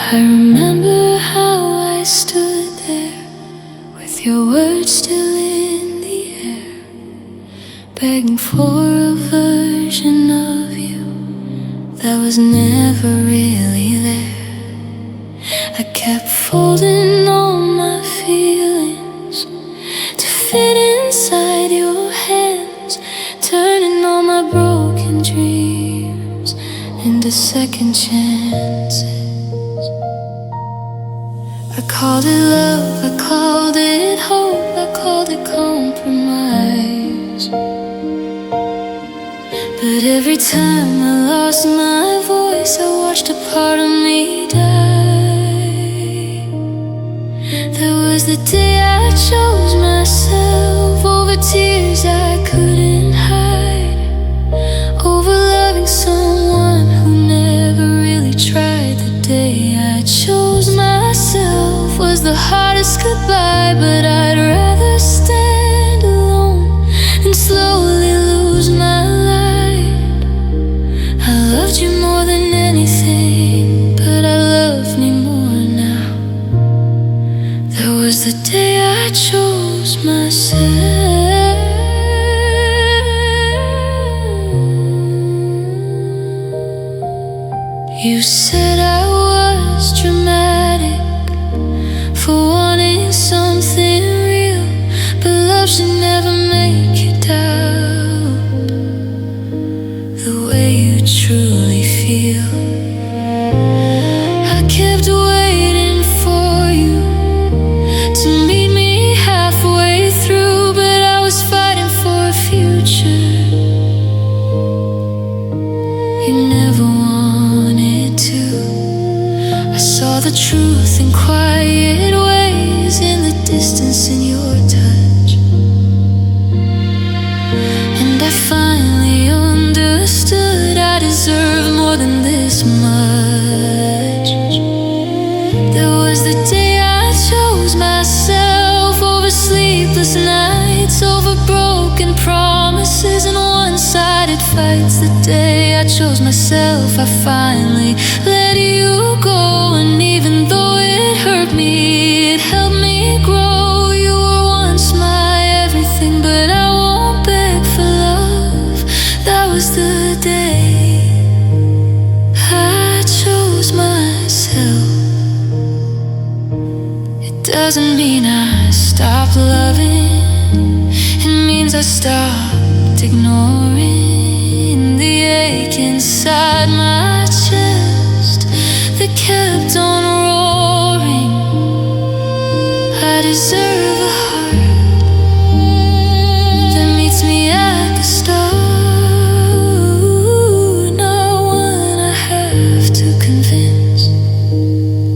I remember how I stood there with your words still in the air, begging for a version of you that was never really there. I kept folding all my feelings to fit inside your hands, turning all my broken dreams into second chances. I called it love, I called it hope, I called it compromise. But every time I lost my voice, I watched a part of me die. There was the day I chose myself over tears I couldn't hide, over loving someone who never really tried. The day I chose myself was the hardest goodbye, but I'd rather stand alone and slowly lose my light. I loved you more than anything, but I love me more now. That was the day I chose myself. You said I was dramatic for wanting something real, but love should never make you doubt the way you truly feel. I kept waiting for you to meet me halfway through, but I was fighting for a future you never wanted to. I saw the truth in quiet ways, in the distance in your touch, and I finally understood I deserve more than this much. There was the day I chose myself over sleepless nights, over broken promises and one-sided fights. The day I chose myself, I finally let you go, and even though it hurt me, it helped me grow. You were once my everything, but I won't beg for love. That was the day I chose myself. It doesn't mean I stopped loving, it means I stopped ignoring the ache inside my chest that kept on roaring. I deserve a heart that meets me at the start, not one I have to convince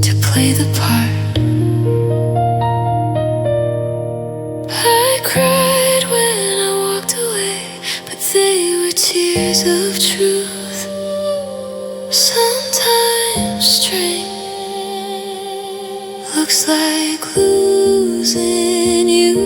to play the part. I cried when I walked away, but they were tears of truth. Sometimes strength looks like losing you.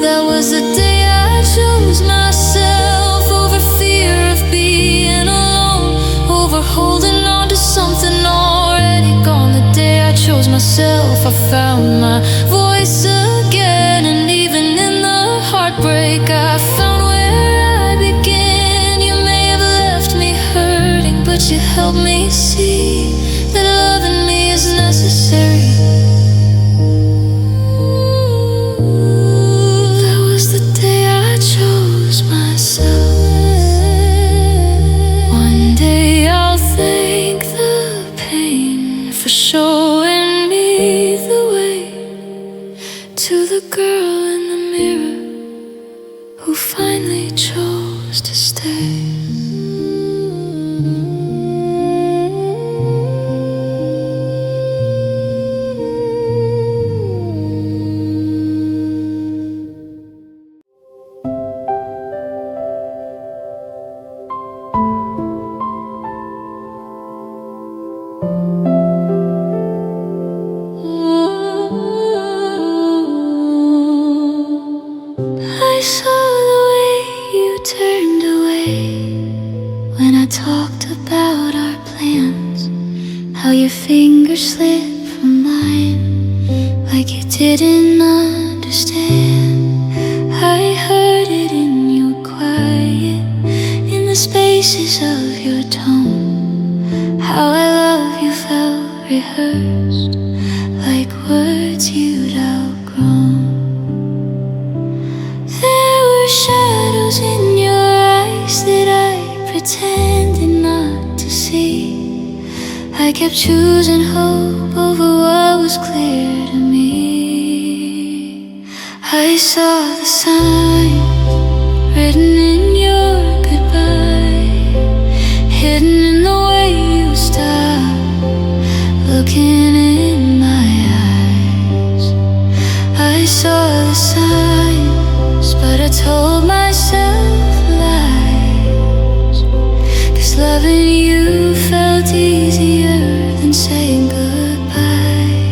That was the day I chose myself, over fear of being alone, over holding on to something already gone. The day I chose myself, I found my voice again, and even in the heartbreak I found where I began. You may have left me hurting, but you helped me see that loving me is necessary. That was the day I chose myself. One day I'll thank the pain for showing me the way to the girl in the mirror who finally chose to stay. your fingers slip from mine, like you didn't understand. I heard it in your quiet, in the spaces of your tone. How I love you felt rehearsed, like words you'd outgrown. There were shadows in your eyes that I pretended not to see. I kept choosing hope over what was clear to me. I saw the sign written in your goodbye, hidden in the way you stopped looking in my eyes. I saw the signs, but I told myself lies, 'cause loving you felt easier than saying goodbye.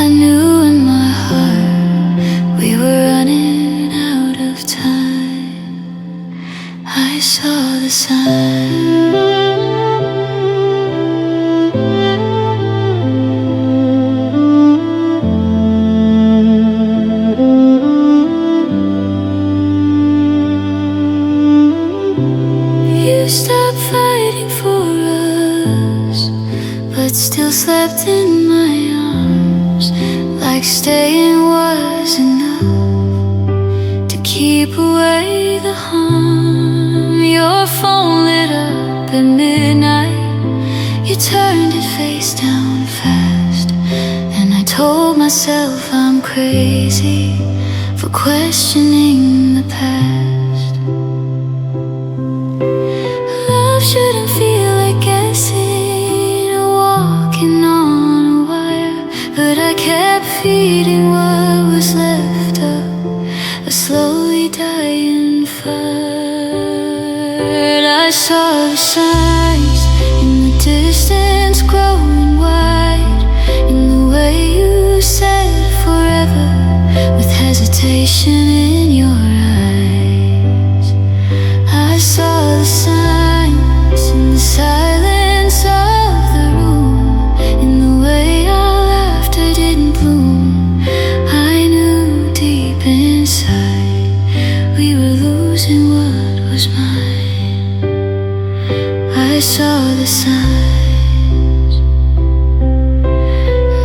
I knew in my heart we were running out of time. I saw the sign. You stopped fighting for us, but still slept in my arms, like staying was enough to keep away the harm. Your phone lit up at midnight, you turned it face down fast, and I told myself I'm crazy for questioning the past. Love shouldn't feel like guessing or walking on a wire, but I kept feeding what was left of a slowly dying fire. I saw the signs in the distance growing wide, in the way you said forever with hesitation in your eyes. I saw the signs in the silence of the room, in the way our laughter didn't bloom. I knew deep inside we were losing what was mine. I saw the signs.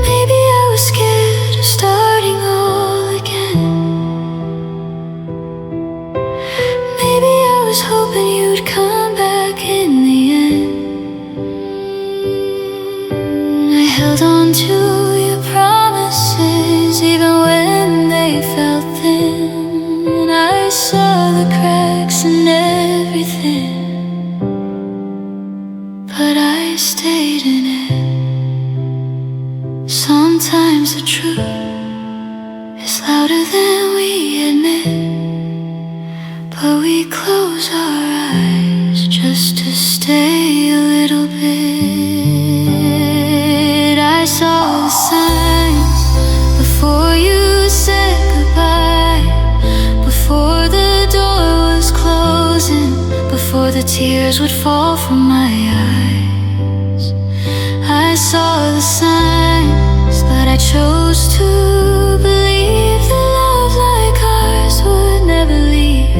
Maybe I was scared of starting all again. Maybe I was hoping you'd come back in the end. I held on to your promises even when they felt thin. I saw the cracks in everything, but I stayed in it. Sometimes the truth is louder than we admit, but we close our eyes just to stay a little bit. I saw the signs before you said goodbye, before the door was closing, before the tears would fall from my eyes. I saw the signs, but I chose to believe that love like ours would never leave.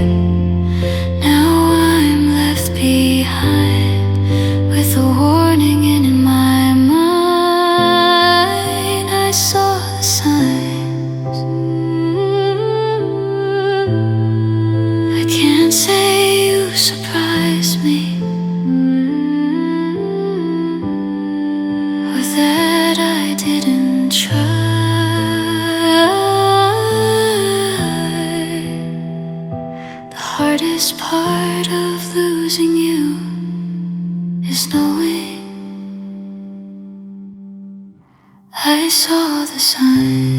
Now I'm left behind with a warning in my mind. I saw the signs. I can't say you surprised me, or that I didn't try. The hardest part of losing you is knowing I saw the signs.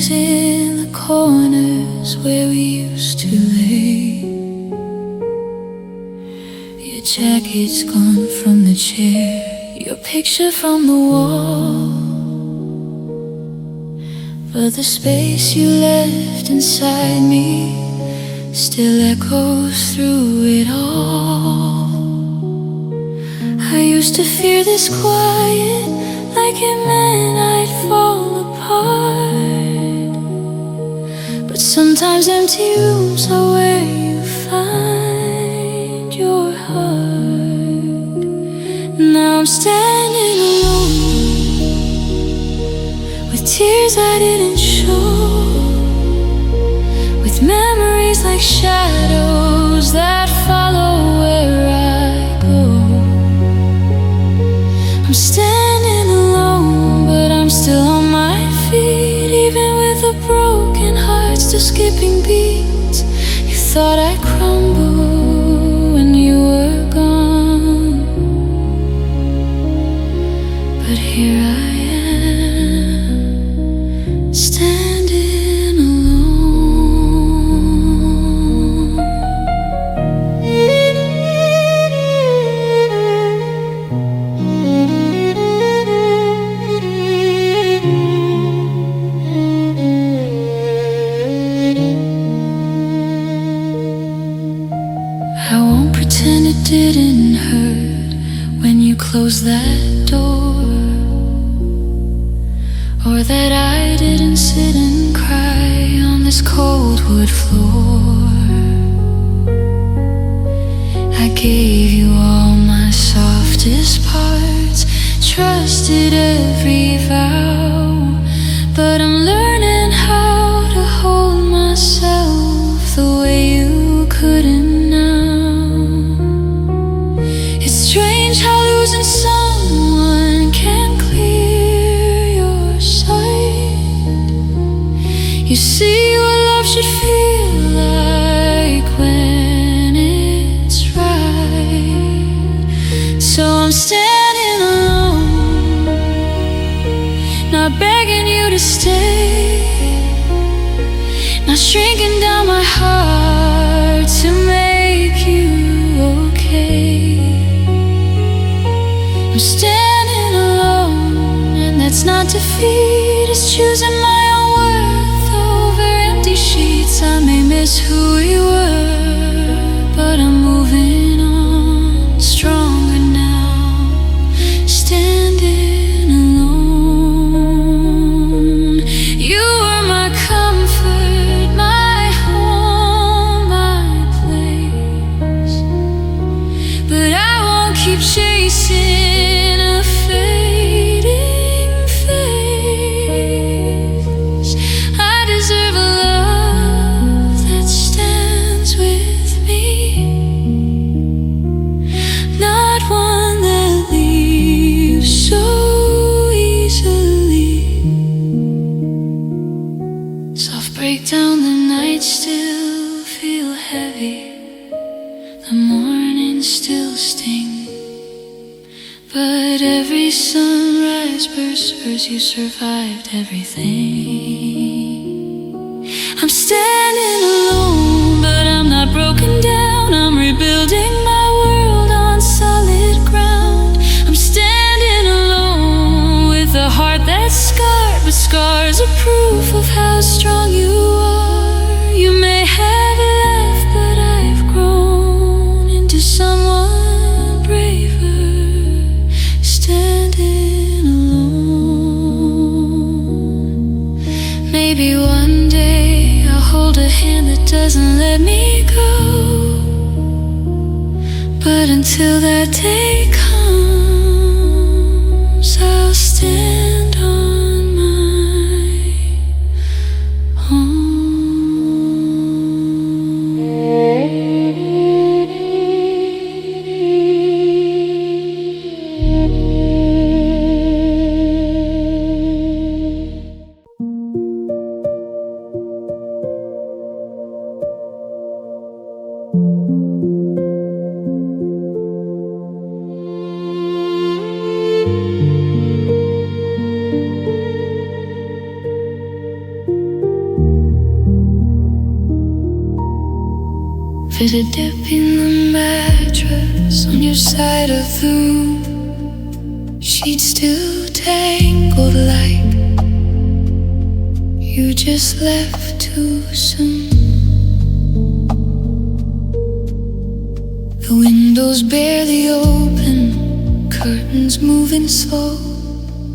names in the corners where we used to lay. Your jacket's gone from the chair, your picture from the wall, but the space you left inside me still echoes through it all. I used to fear this quiet, like it meant I'd fall apart. But sometimes empty rooms are where you find your heart. Now I'm standing alone, with tears I didn't show, with memories like shadows that follow where I go. I'm standing alone, but I'm still on my feet, even with a broken heart still skipping beats. You thought I'd crumble when you were gone, but here I am, standing alone. I won't pretend it didn't hurt when you closed that door, or that I didn't sit and cry on this cold wood floor. I gave you all my softest parts, trusted every vow, but I'm learning how to hold myself the way you couldn't now. It's strange how losing someone can clear your sight. You see what love should feel like when it's right. So I'm standing alone, not begging you to stay, not shrinking down my heart to make you okay. I'm standing alone, and that's not defeat, it's choosing my own worth over empty sheets. I may miss who we were, but I'm moving on, stronger now, standing alone. You were my comfort, my home, my place, but I won't keep chasing a fading face. I deserve a love that stands with me, not one that leaves so easily. Soft breakdown, the nights still feel heavy, the mornings still sting, but every sunrise whispers you survived everything. I'm standing alone, but I'm not broken down, I'm rebuilding my world on solid ground. I'm standing alone with a heart that's scarred, but scars are proof of how strong you are. You may have left, but I've grown into someone braver, standing alone. Maybe one day I'll hold a hand that doesn't let me go, but until that day comes, I'll stand on my own. There's a dip in the mattress on your side of the room. Sheets still tangled like you just left too soon. The window's barely open, curtains moving slow,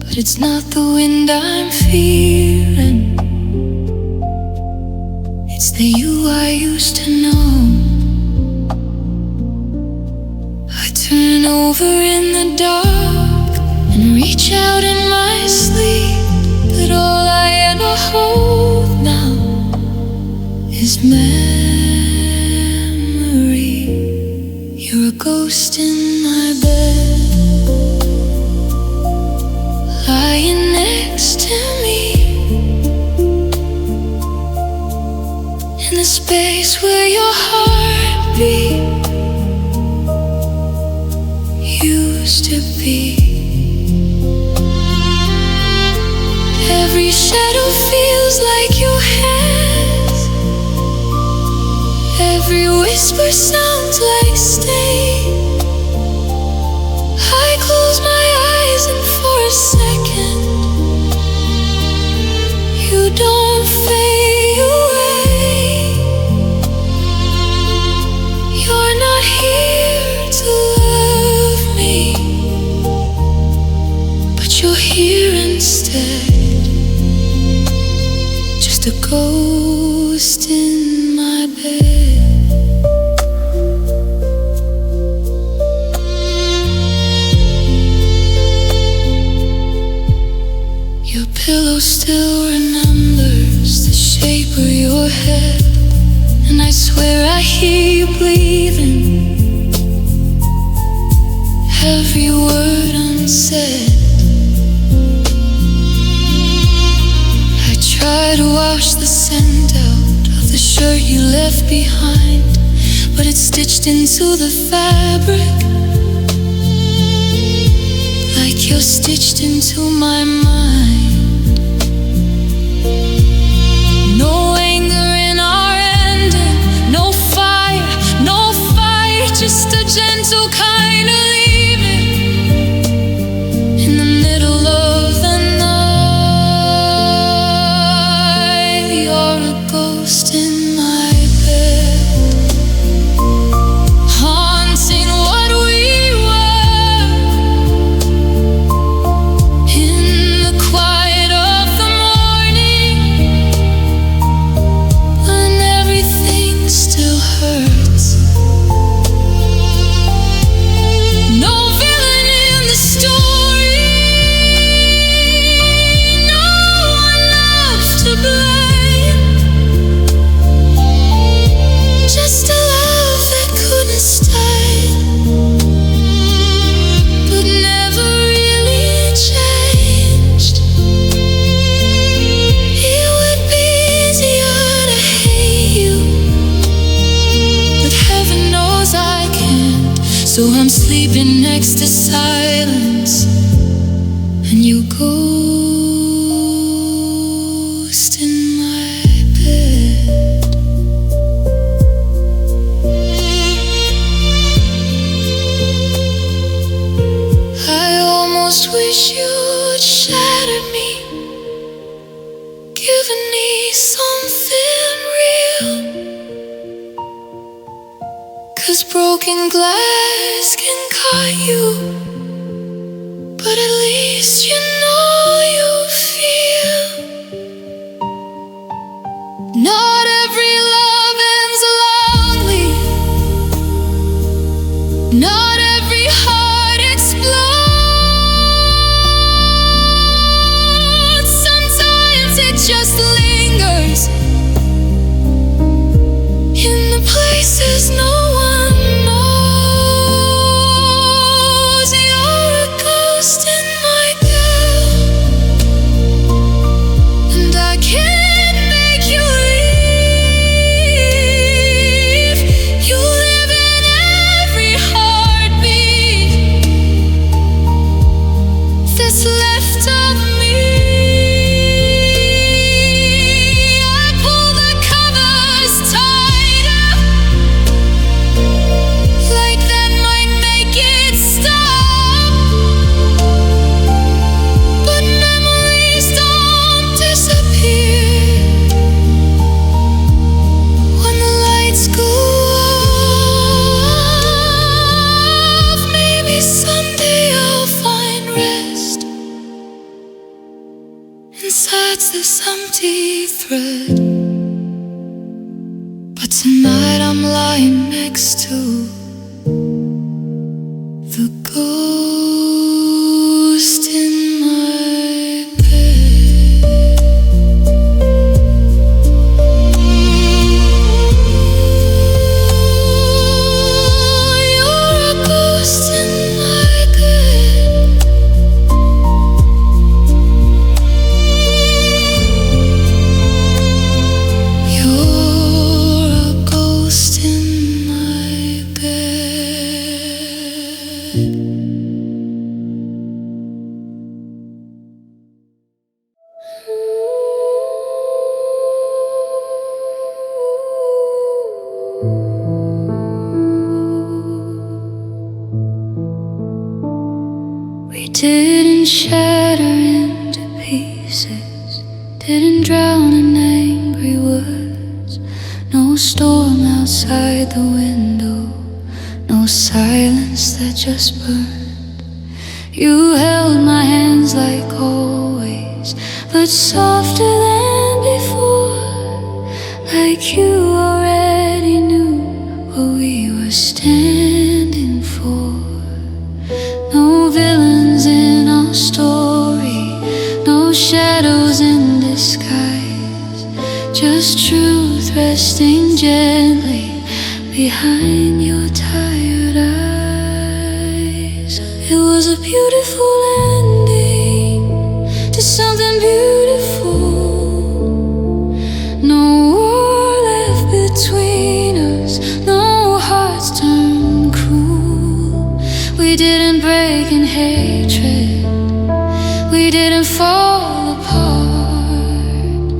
but it's not the wind I'm fearing. It's the you I used to know. I turn over in the dark and reach out in my sleep, but all I ever hold now is memory. You're a ghost in my bed, lying next to me, in the space where your heartbeat used to be. Every shadow feels like your hands, every whisper sounds like stay. I close my eyes and for a second you don't fade away. You're not here to love me, but you're here instead, just a ghost in my bed. Your pillow still remembers the shape of your head, and I swear I hear you breathing, every word unsaid. I try to wash the scent out of the shirt you left behind, but it's stitched into the fabric, like you're stitched into my mind. No anger in our ending, no fire, just a gentle kind of leaving in the middle of the night. You're a ghost in my bed, haunting what we were in the quiet of the morning, when everything still hurts. No villain in the story, no one left to blame, just a love that couldn't stay, but never really changed. It would be easier to hate you, but heaven knows I can't. So I'm sleeping next to silence, and you ghost in my bed. I almost wish you'd shattered me, given me something real, 'cause broken glass can cut you, but at least you know you feel. Not every love ends lonely, not every heart explodes. Sometimes it just lingers in the places no one knows. You're a ghost in my bed. that's this empty thread. But tonight I'm lying next to the ghost in my bed. You're a ghost in my bed. You're a ghost in my bed. We didn't shatter into pieces, didn't drown in angry words. No storm outside the window, no silence that just burned. You held my hands like always, but softer than before. Like you already knew what we were standing for. No villains in our story, no shadows in disguise, just truth resting gently behind your tired eyes. It was a beautiful ending to something beautiful. No war left between us, no hearts turned cruel. We didn't break in hatred, we didn't fall apart.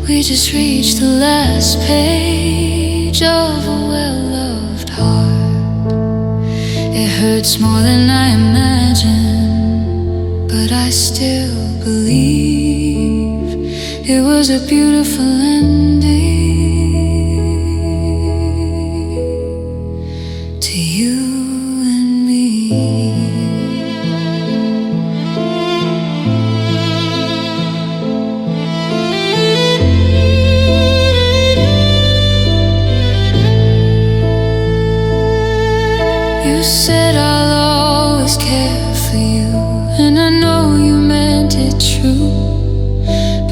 We just reached the last page of a well-loved heart. It hurts more than I imagined, but I still believe it was a beautiful ending to you and me. You said I'll always care for you, and I know you meant it true.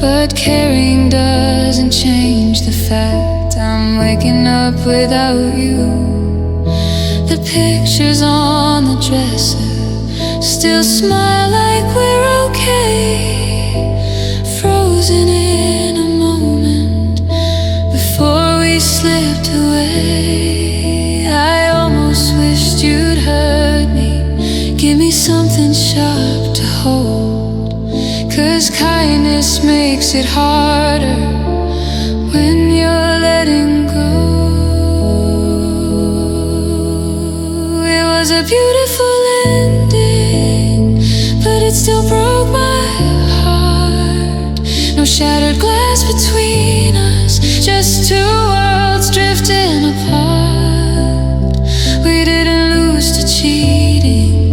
But caring doesn't change the fact I'm waking up without you. The pictures on the dresser still smile like we're okay, frozen in a moment before we slipped away. I almost wished you'd hurt me, give me something sharp to hold, 'cause kindness makes it harder when you're letting go. It was a beautiful ending, but it still broke my heart. No shattered glass between us, just two worlds drifting apart. We didn't lose to cheating,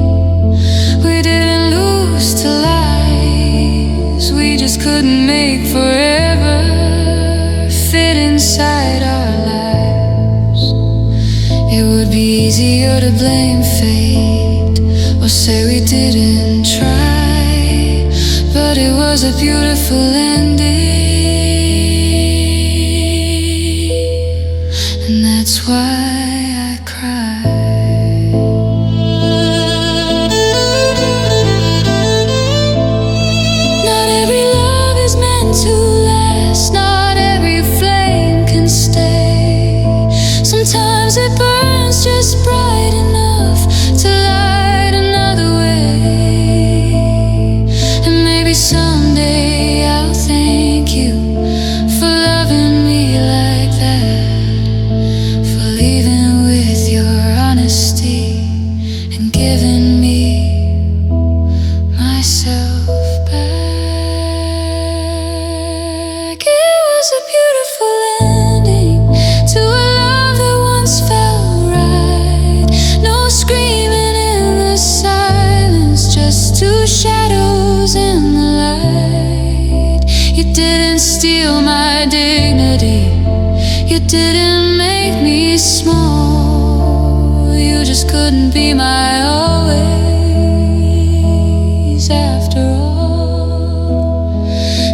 we didn't lose to lies. We just couldn't make forever fit inside our lives. It would be easier to blame fate or say we didn't try, but it was a beautiful ending, and that's why I cry. Not every love is meant to last, not every flame can stay. Sometimes it burns just bright enough to light another way. And maybe someday I'll thank you for loving me like that, for leaving with your honesty and giving me myself back. It was a beautiful ending to a love that once felt right. No screaming in the silence, just two shadows in the light. You didn't steal my dignity. You didn't make me small. You just couldn't be my always after all.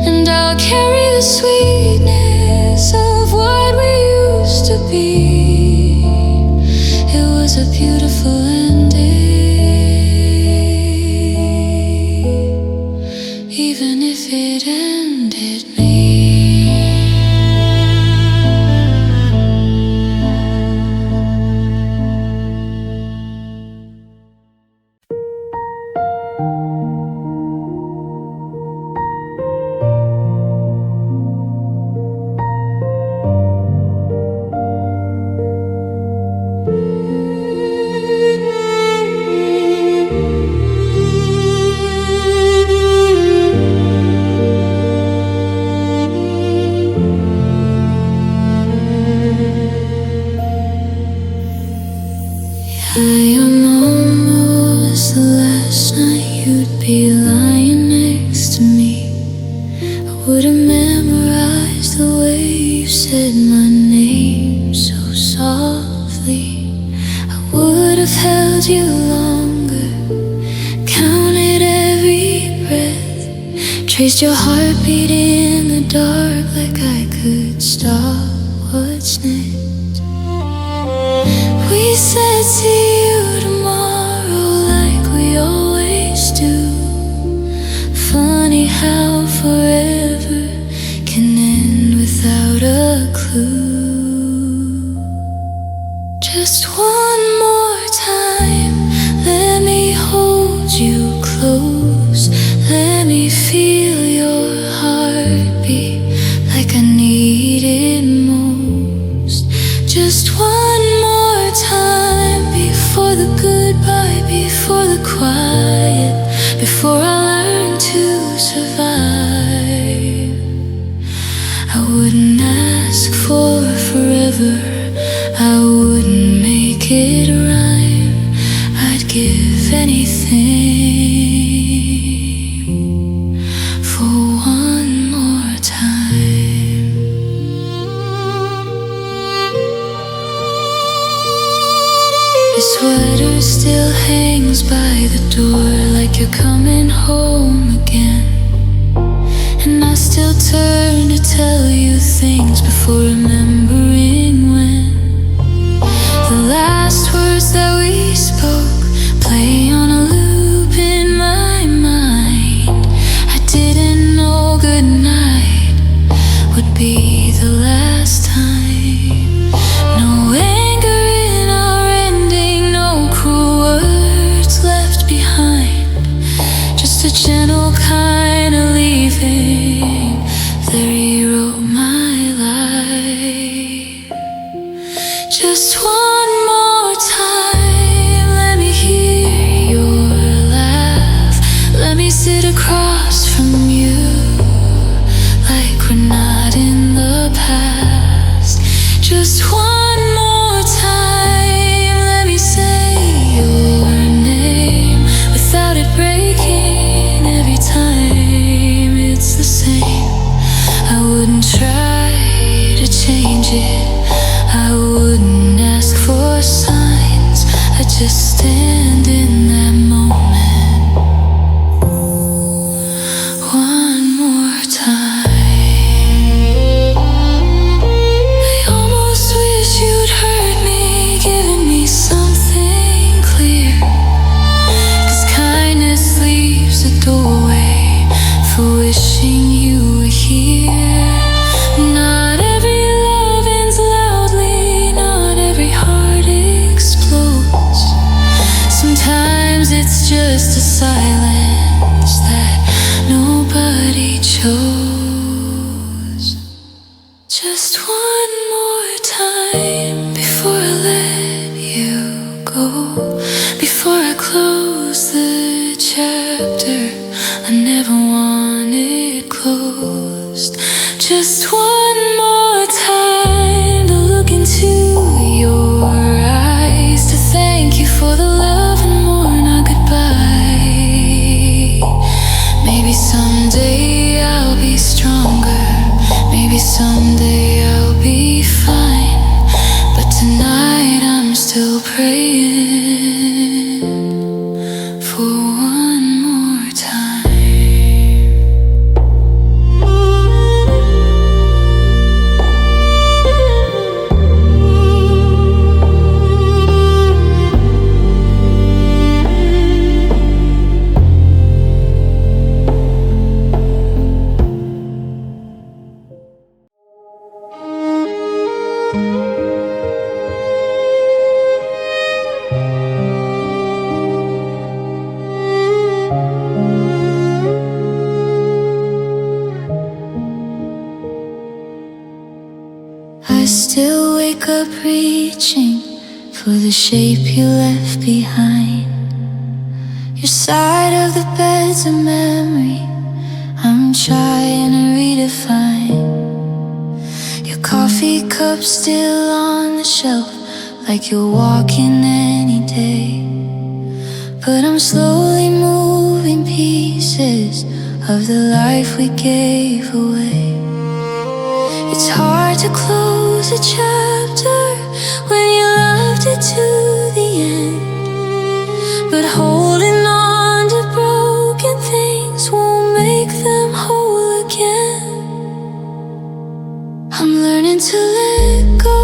And I'll carry the sweetness of what we used to be. It was a beautiful ending, even if it ended me. I am almost the last night you'd be lying next to me. I would have memorized the way you said my name so softly. I would have held you longer, counted every breath, traced your heartbeat in the dark like I could stop what's next. We said see you tomorrow like we always do. Funny how forever can end without a clue. Just one more time, let me hold you close. Let me feel your heartbeat like I need it most. Just one more time before the goodbye, before the quiet, before I learn to survive. I wouldn't ask for forever, I wouldn't make it rhyme. I'd give anything for one more time. Your sweater still hangs by the door like you're coming home again. And I still turn to tell you things before remembering when. The last words that we spoke play on a loop in my mind. I didn't know goodnight would be the last time. No anger in our ending, no cruel words left behind. Just a gentle kind of leaving that rewrote my life. Just one more time, let me hear your laugh. Let me sit across from you like we're not in the past. Just one more time, let me say your name without it breaking every time. It's the same. I wouldn't try to change it, I wouldn't ask for signs. I just stand in that moment one more time. I almost wish you'd heard me, giving me something clear. 'Cause kindness leaves a doorway for wishing you were here. Not every love ends loudly, not every heart explodes. Sometimes it's just a silence that nobody chose. Just one more time before I let you go, before I close the chapter I never wanted closed. Just one more time to look into your eyes, to thank you for the love and mourn our goodbye. Maybe someday I'll be stronger, someday I'll be fine, but tonight I'm still praying for one more time. I still wake up reaching for the shape you left behind. Your side of the bed's a memory I'm trying to redefine. Your coffee cup still on the shelf, like you're walking any day. But I'm slowly moving pieces of the life we gave away. It's hard to close a chapter when you loved it to the end, but holding on to broken things won't make them whole again. I'm learning to let go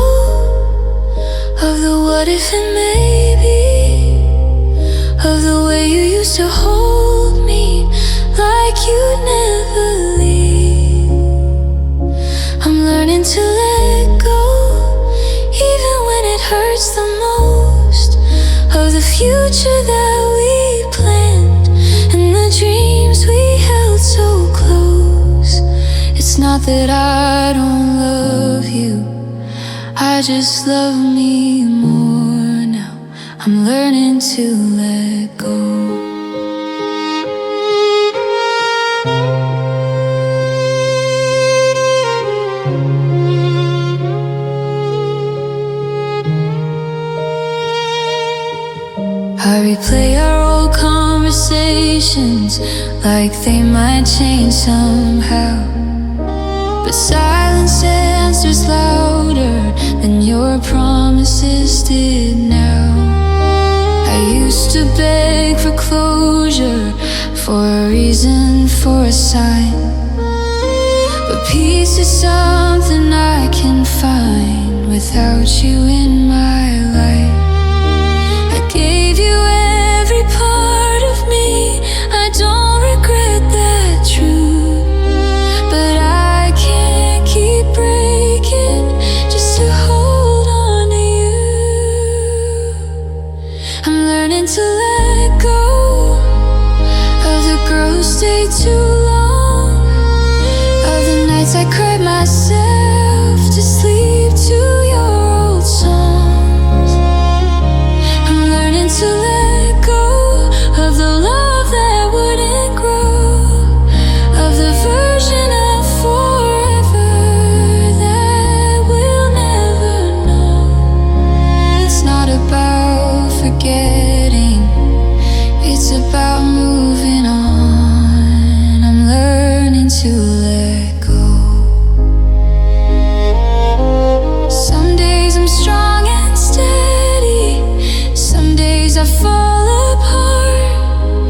of the what if and maybe, of the way you used to hold me like you'd never leave. I'm learning to let go, even when it hurts the most, of the future that we planned and the dreams we held so close. It's not that I don't love you, I just love me more now. I'm learning to let go. I replay our old conversations like they might change somehow, but silence answers louder than your promises did now. I used to beg for closure, for a reason, for a sign, but peace is something I can find without you in my life. Gave you every part of me, I don't regret that truth, but I can't keep breaking just to hold on to you. I'm learning to let go of the girl who stayed too long, of the nights I cried myself to sleep to your old songs. I'm learning to let go of the love that wouldn't grow, of the version of forever that we'll never know. It's not about forgetting, it's about moving on. I'm learning to let go. Some days I'm strong and steady, some days I fall apart.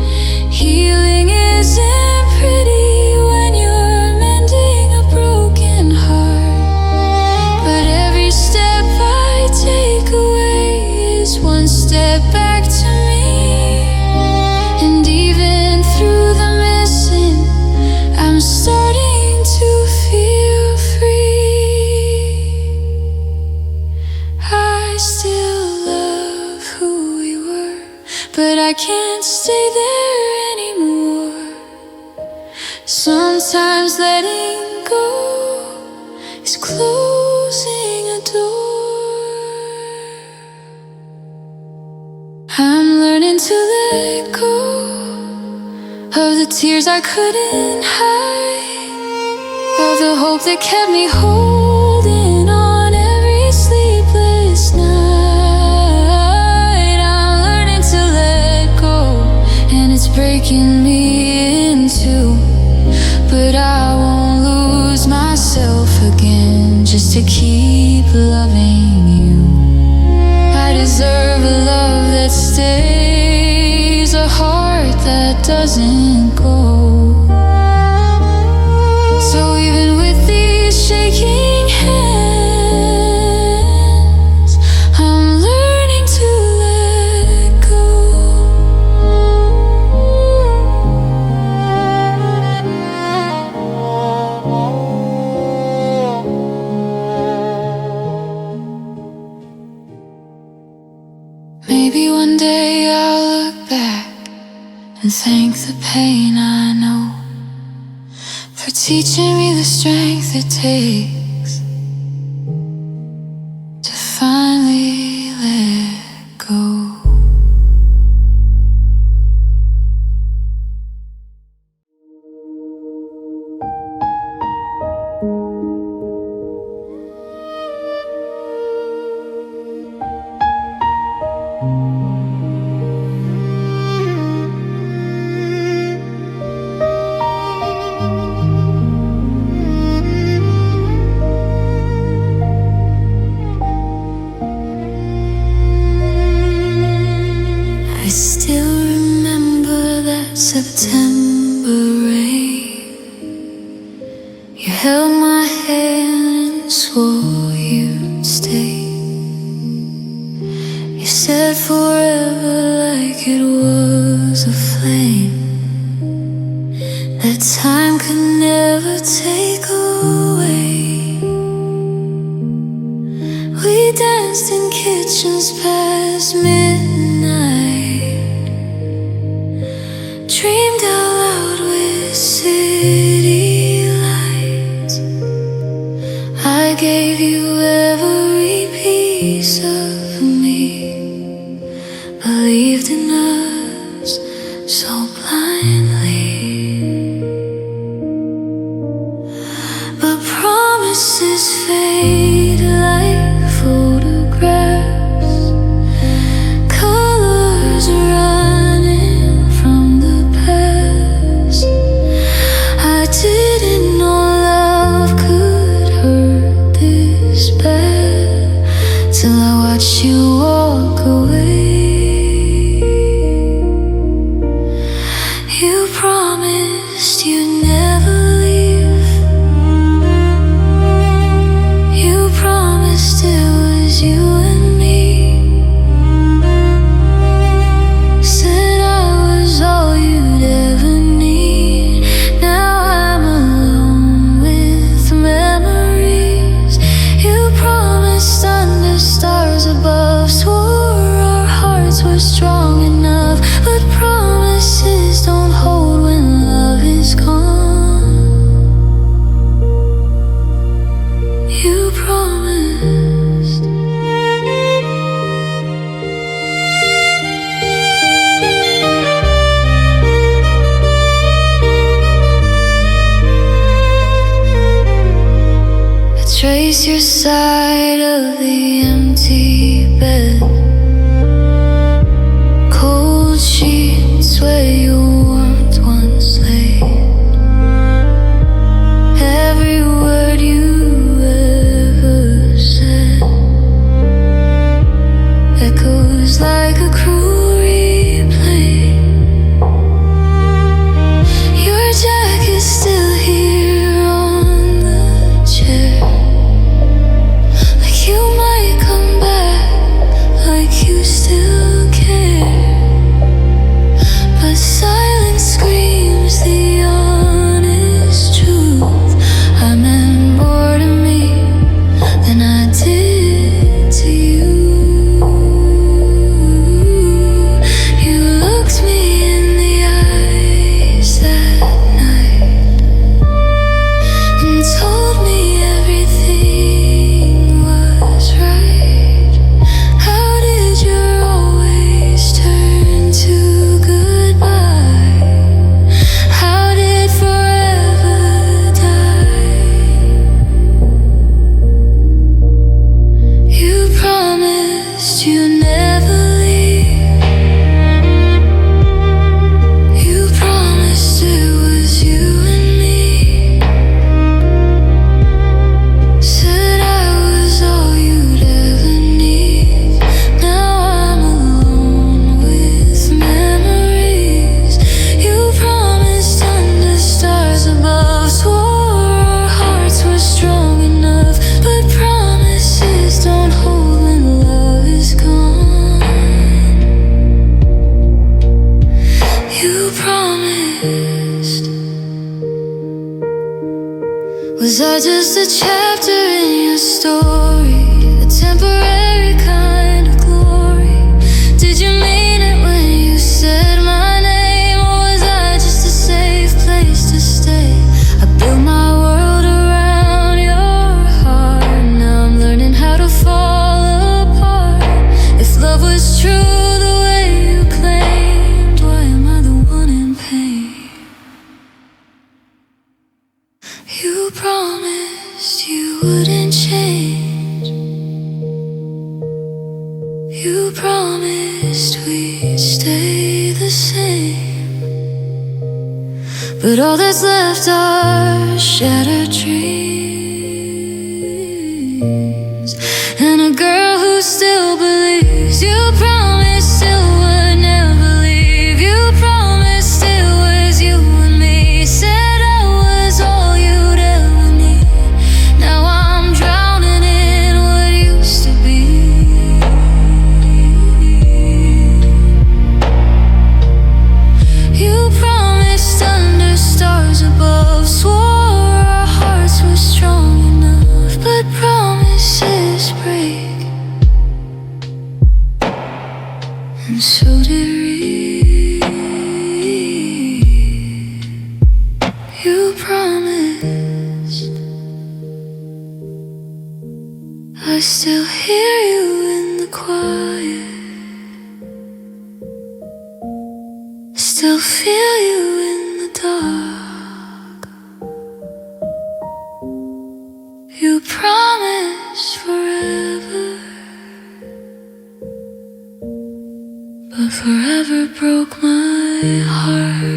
Healing isn't pretty when you're mending a broken heart, but every step I take away is one step back to me. And even through the missing, I'm starting to feel free. I still love who we were, but I can't stay there anymore. Sometimes letting go is closing a door. I'm learning to let go of the tears I couldn't hide, of the hope that kept me holding on every sleepless night. I'm learning to let go, and it's breaking me in two, but I won't lose myself. myself again just to keep loving you. I deserve a love that stays, a heart that doesn't go. So even with these shaking hands, I'm learning to let go. Maybe one day I'll look back and thank the pain I know for teaching me the strength it takes to finally let go. I still remember that September rain. You held my hand and swore you'd stay. You said forever like it was a flame that time could never take away. We danced in kitchens past midnight, dreamed out loud with city lights. I gave you every piece of me, believed in us so blindly. But promises fade like photographs, colors running from the past. I didn't know love could hurt this bad till I watched you walk away. You promised you'd never leave. You promised it was you and me. Said I was all you'd ever need. Now I'm alone with memories. You promised under stars above, swore our hearts were strong enough. But promises don't hold when love is gone. You promised. I trace your side of the empty bed, cold sheets where you weren't once laid. Every word you ever said echoes like a cruel replay. Your jacket's still here on the chair, like you might come back, like you still care. But silence Was I just a chapter in your story? A temporary kind of glory? Did you mean it when you said my name? Or was I just a safe place to stay? I built my world around your heart. Now I'm learning how to fall apart. If love was true the way you claimed, why am I the one in pain? You promised you wouldn't change. You promised we'd stay the same. But all that's left are shattered dreams and a girl who still believes. You promised still would never leave. You promised it was you and me. Said I was all you'd ever need. Now I'm drowning in what used to be. You promised under stars above, swore our hearts were strong enough. But promises break, and so did we. You promised. I still hear you in the quiet. Still feel you in the dark. You promised forever, but forever broke my heart.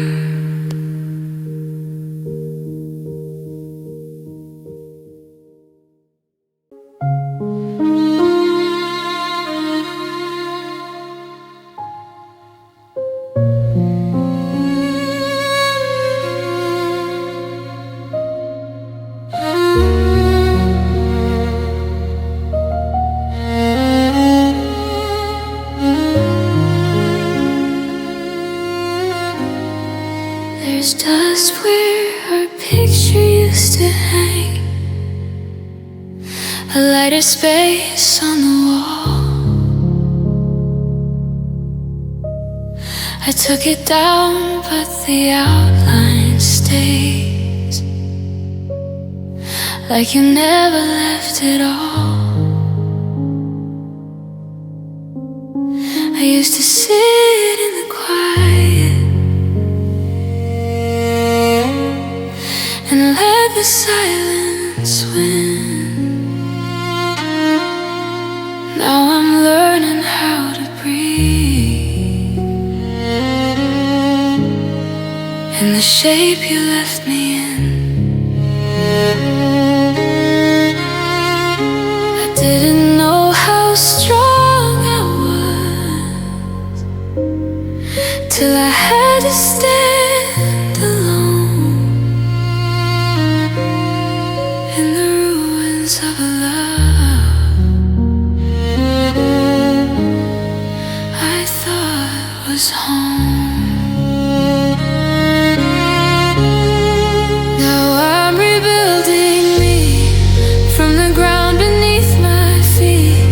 There's dust where our picture used to hang, a lighter space on the wall. I took it down, but the outline stays, like you never left at all. I used to sit in the quiet and let the silence win. Now I'm learning how to breathe in the shape you left me in. I didn't know how strong I was till I had to stand alone in the ruins of a love I thought was home. Now I'm rebuilding me from the ground beneath my feet,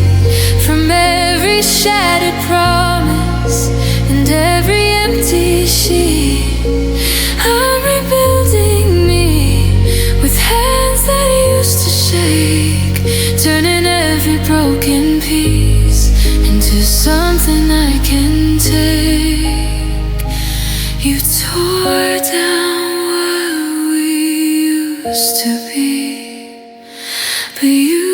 from every shattered promise and every empty sheet. I'm rebuilding me with hands that used to shake, turning every broken piece into something I can take. You tore down what we used to be, but you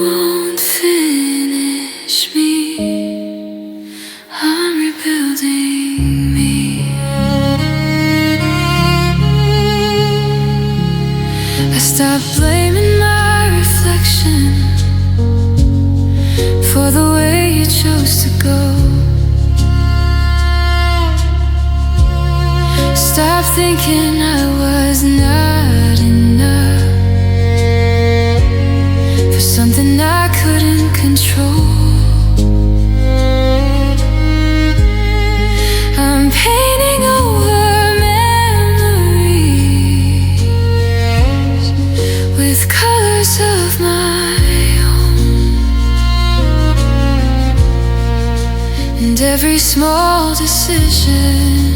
won't finish me. I'm rebuilding me. I stopped blaming my reflection for the way you chose to go. Stop thinking I was not enough for something I couldn't control. I'm painting over memories every small decision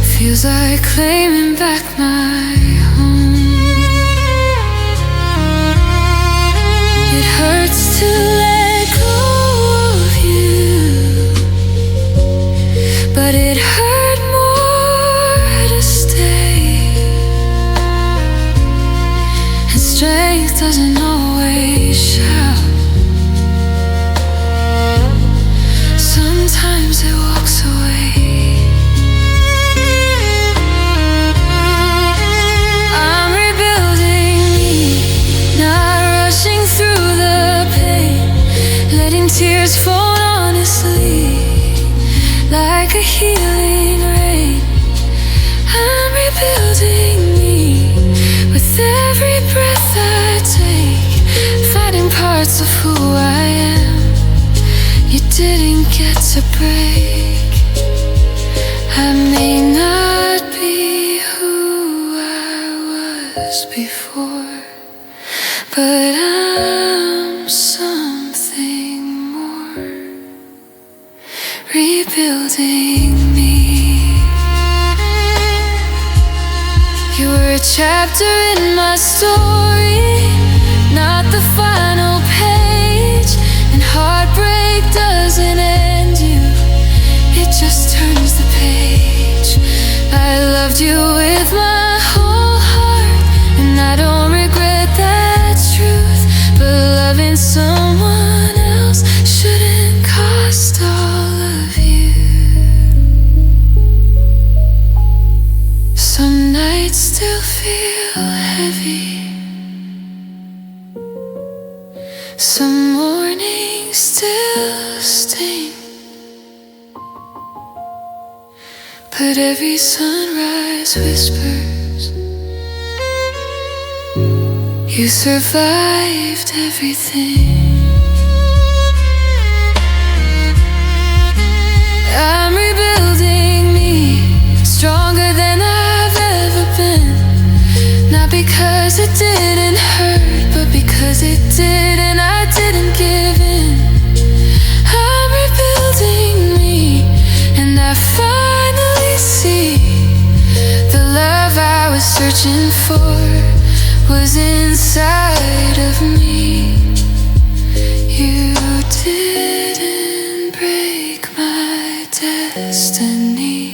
feels like claiming back my home. It hurts to let go of you, but it hurt more to stay. And strength doesn't always shout. Sometimes it walks away. I'm rebuilding me, not rushing through the pain, letting tears fall honestly, like a healing rain. I'm rebuilding me, with every breath I take, finding parts of who I am you didn't get to break. I may not be who I was before, but I'm something more, rebuilding me. You were a chapter in my story, not the final page. And heartbreak doesn't end you, it just turns the page. I loved you with my whole heart, and I don't regret that truth. But loving someone else shouldn't cost all of you. Some nights still feel heavy, some mornings still sting, but every sunrise whispers you survived everything. I'm rebuilding me, stronger than I've ever been. Not because it didn't hurt, but because it did, and I didn't give in. I'm rebuilding me, and I finally see the love I was searching for was inside of me. You didn't break my destiny,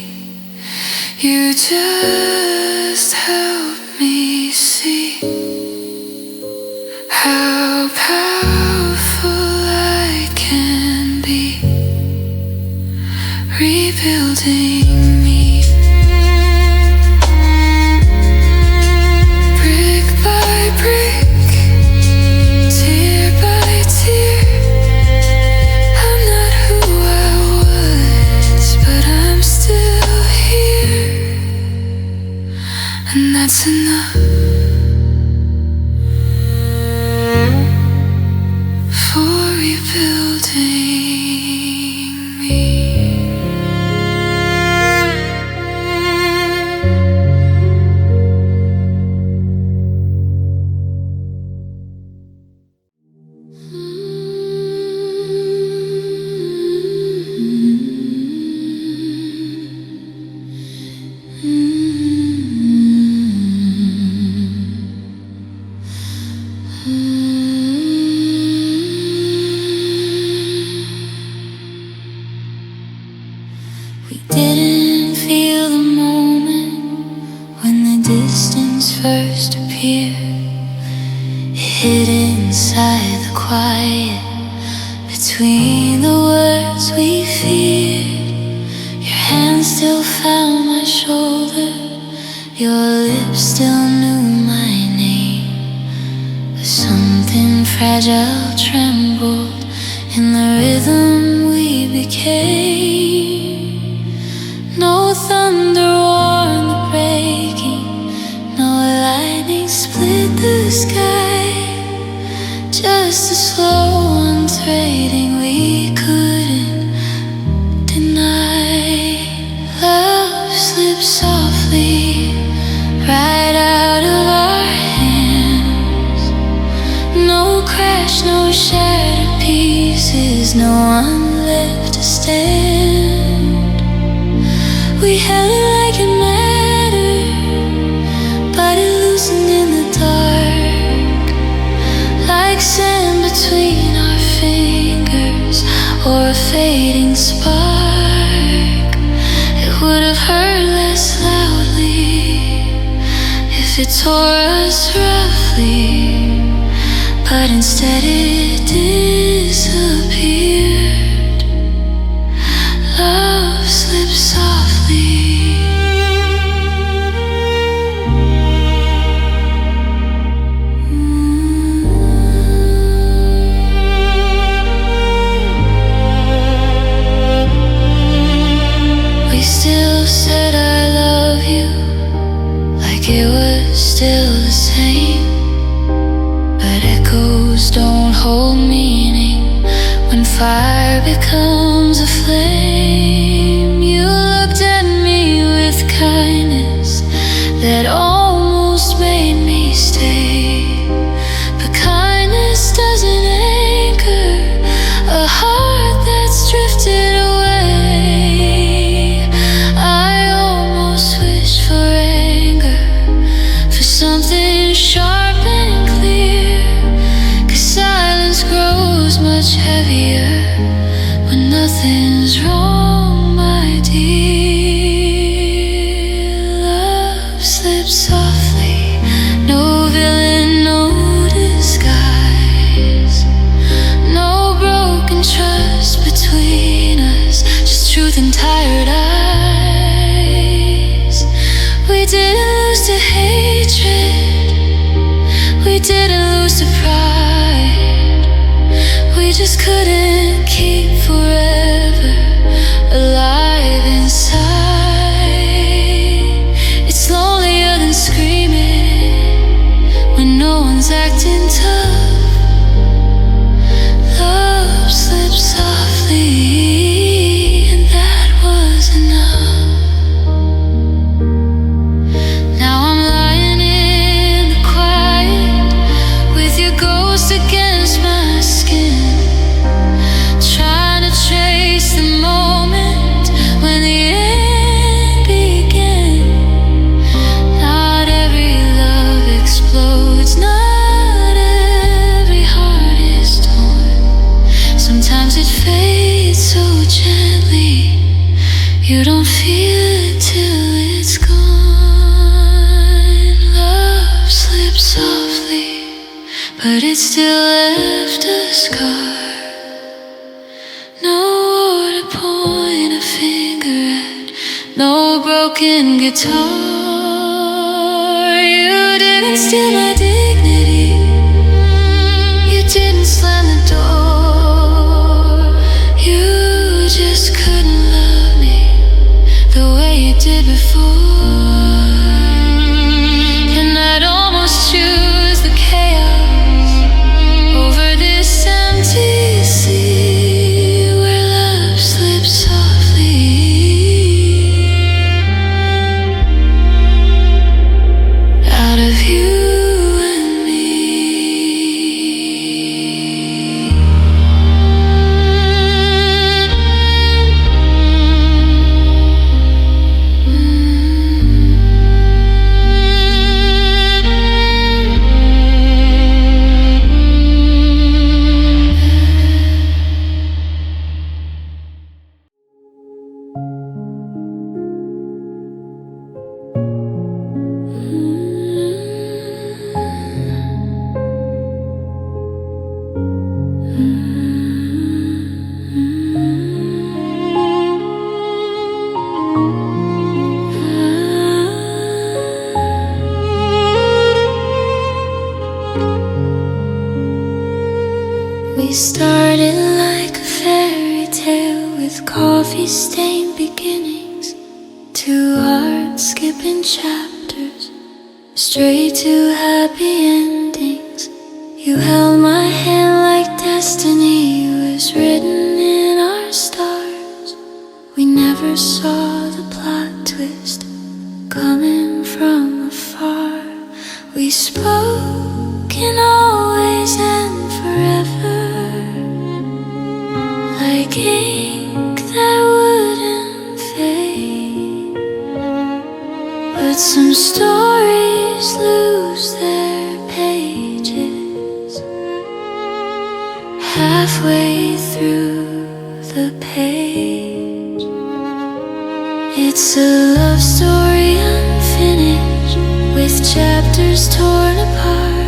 you just helped me see how powerful I can be, rebuilding me. Brick by brick, tear by tear, I'm not who I was, but I'm still here, and that's enough for rebuilding me. We didn't feel the moment when the distance first appeared. It hid inside the quiet, between the words we feared. Your hand still found my shoulder, your lips still knew my name. But something fragile trembled in the rhythm we became. No thunder warned the breaking, no lightning split the sky. Just a slow unfading we couldn't deny. Love slipped softly right out of our hands. No crash, no shattered pieces, no one left to stand. We held it like it mattered, but it loosened in the dark, like sand between our fingers or a fading spark. It would have hurt less loudly if it tore us roughly, but instead it disappeared. Love slipped softly. We still said I love you like it was still the same, but echoes don't hold meaning when fire becomes a flame. You looked at me with kindness that almost made me stay, but kindness doesn't anchor a heart that's drifted away. I almost wish for anger, for something sharp and clear, 'cause silence grows much heavier when nothing's wrong, my dear. Love slips softly, no villain, no disguise, no broken trust between us, just truth and tired eyes. We didn't lose to hatred, we didn't lose to pride, we just couldn't keep forever alive inside. It's lonelier than screaming when no one's acting tough. Love slips softly, and that was enough. Now I'm lying in the quiet with your ghost against my skin, trying to trace the moment when the end began. Not every love explodes, not every heart is torn. Sometimes it fades so gently, you don't feel it till it's gone. Love slips softly, but it still left a scar. Nowhere to point a finger at, no broken guitar. You didn't steal my dignity, you didn't slam the door. You just couldn't love me the way you did before. And I'd almost choose the chaos over this empty sea where love slips softly. Out of you and me. We started like a fairy tale with coffee-stained beginnings, two hearts skipping chapters, straight to happy endings. You held my hand like destiny was written in our stars. We never saw the plot twist coming from afar. We spoke in always and forever, chapters torn apart.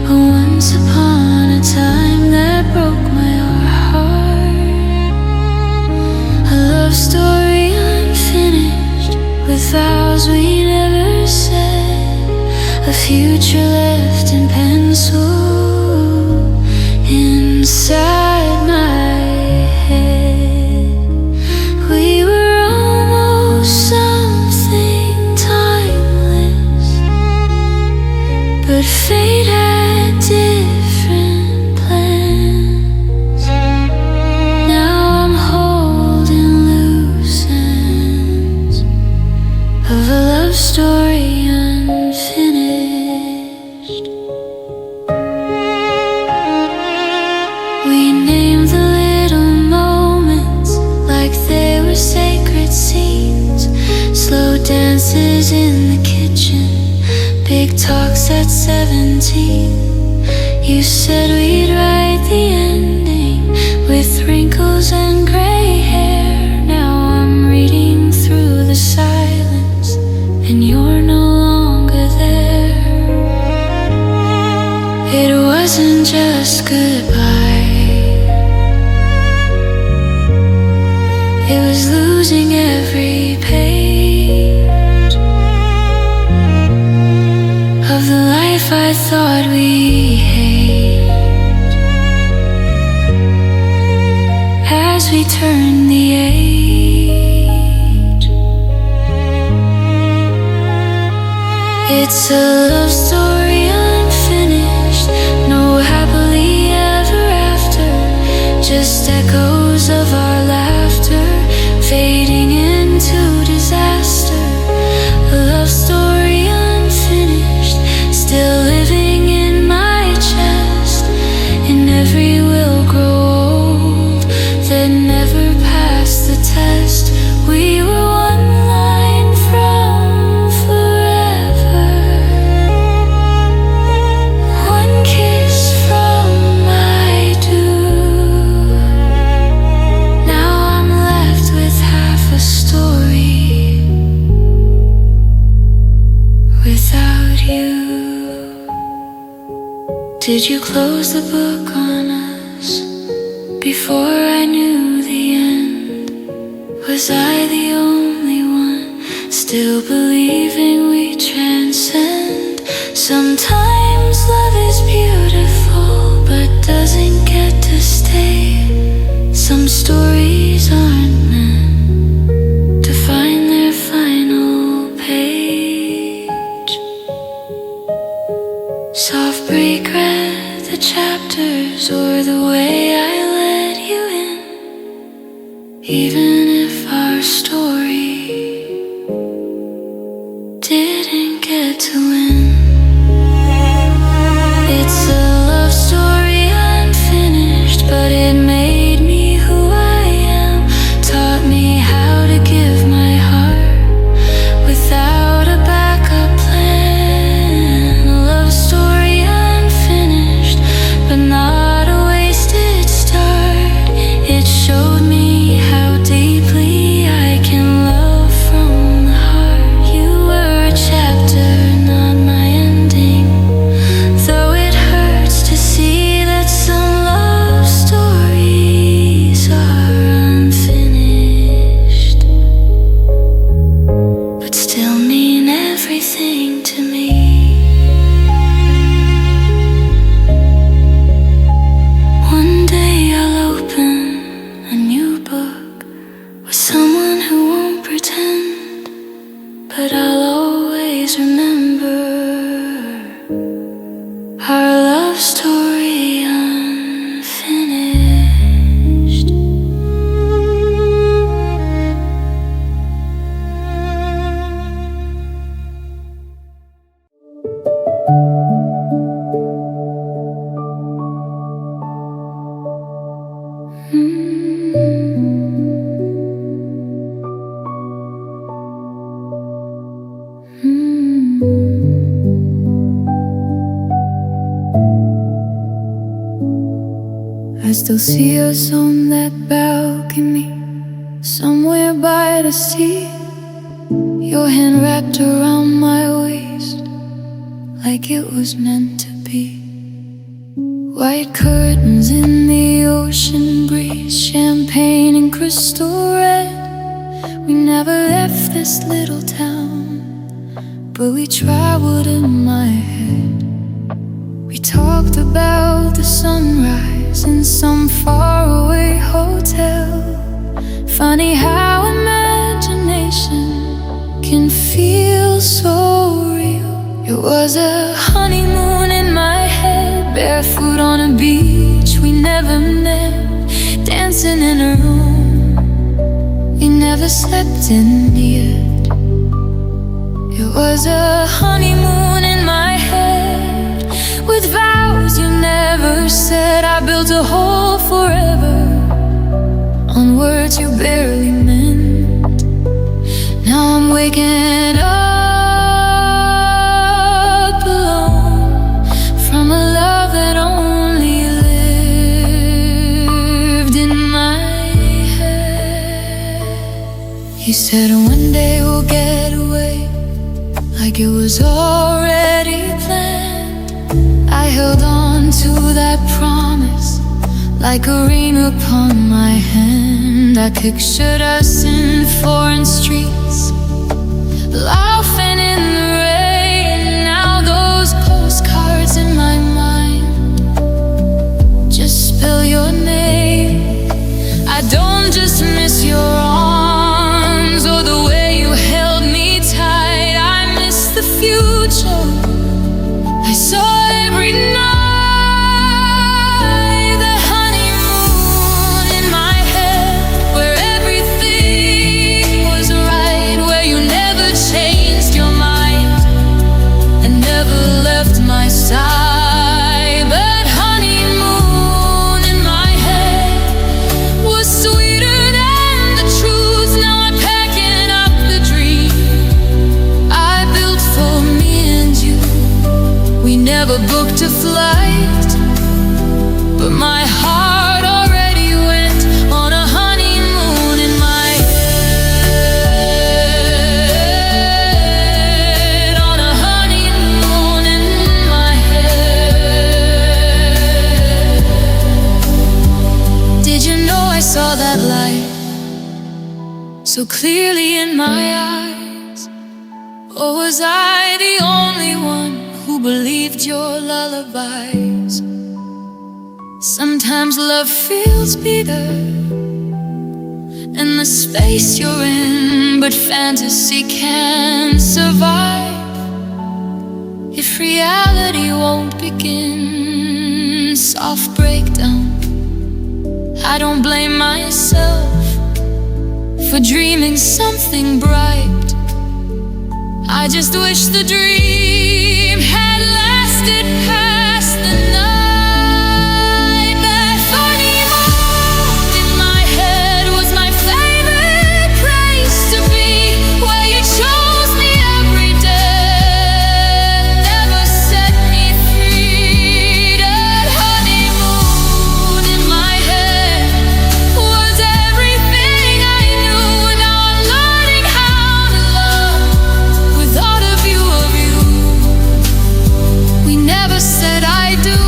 A once upon a time that broke my heart. A love story unfinished, with vows we never said. A future left in pencil inside my head. We were almost something timeless, but fate had different plans. Now I'm holding loose ends of a love story unfinished. We named the little moments like they were sacred scenes. Slow dances in the kitchen, big talks at 17. You said we'd write the ending with wrinkles and gray hair. Now I'm reading through the silence and you're no longer there. It wasn't just goodbye, it was losing every page of the life I thought we hate. As we turn the age, it's a love story unfinished, no happily ever after, just echoes of our laughter fading into disaster. A love story unfinished, still living in my chest. In every will grow old that never passed the test. We were one line from forever, one kiss from I do. Now I'm left with half a story without you. Did you close the book on us before I knew the end? Was I the only one still believing we transcend? Sometimes love is beautiful but doesn't get to stay. Some stories aren't meant to find their final page. Soft break read the chapters or the way I let you in. Even if our story didn't get to win, it's a love story unfinished, but it made me who I am. Taught me how to give my heart without a backup plan. A love story unfinished, but not a wasted start. It showed me how deeply I can love from the heart. You were a chapter, not my ending, though it hurts to see that some love stories are unfinished, but still mean everything to me. One day I'll open a new book with someone who won't pretend, but I'll always remember our love story unfinished. I still see us on that balcony, somewhere by the sea. Your hand wrapped around my waist, it was meant to be. White curtains in the ocean breeze, champagne and crystal red. We never left this little town, but we traveled in my head. We talked about the sunrise in some faraway hotel. Funny how imagination can feel so real. It was a honeymoon in my head, barefoot on a beach we never met, dancing in a room we never slept in yet. It was a honeymoon in my head, with vows you never said. I built a whole forever on words you barely meant. Now I'm waking up alone from a love that only lived in my head. He said one day we'll get away, like it was already planned. I held on to that promise like a ring upon my hand. I pictured us in foreign streets, laughing in the rain. Now those postcards in my mind just spell your name. I don't just miss your arms or the way you held me tight. I miss the future I saw every night. Never booked a flight, but my heart already went on a honeymoon in my head. On a honeymoon in my head. Did you know I saw that light so clearly in my eyes? Or was I the only one who believed your lullabies? Sometimes love feels bigger in the space you're in, but fantasy can survive if reality won't begin. Soft breakdown, I don't blame myself for dreaming something bright. I just wish the dream had lasted past the night. That funny moon in my head was my favorite place to be, where you chose me every day, never set me free. That honeymoon in my head was everything I knew. Now I'm learning how to love with all of you. We never said I do,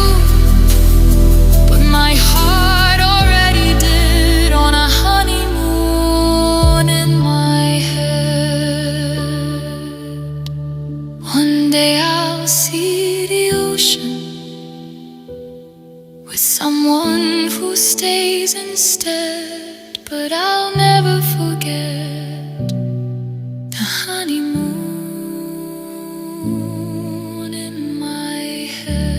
but my heart already did. On a honeymoon in my head. One day I'll see the ocean with someone who stays instead, but I'll never forget the honeymoon in my head.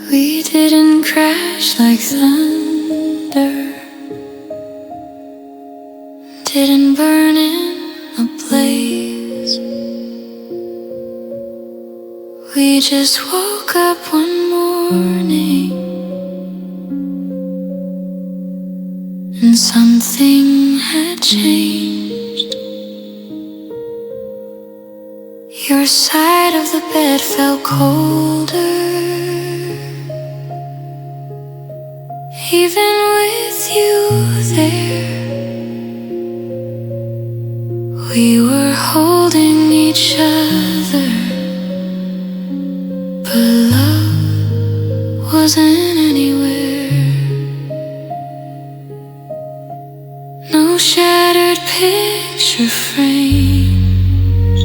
We didn't crash like thunder, didn't burn in a blaze. We just woke up one morning and something had changed. Your side of the bed felt colder, even with you there. We were holding each other, but love wasn't anywhere. No shattered picture frames,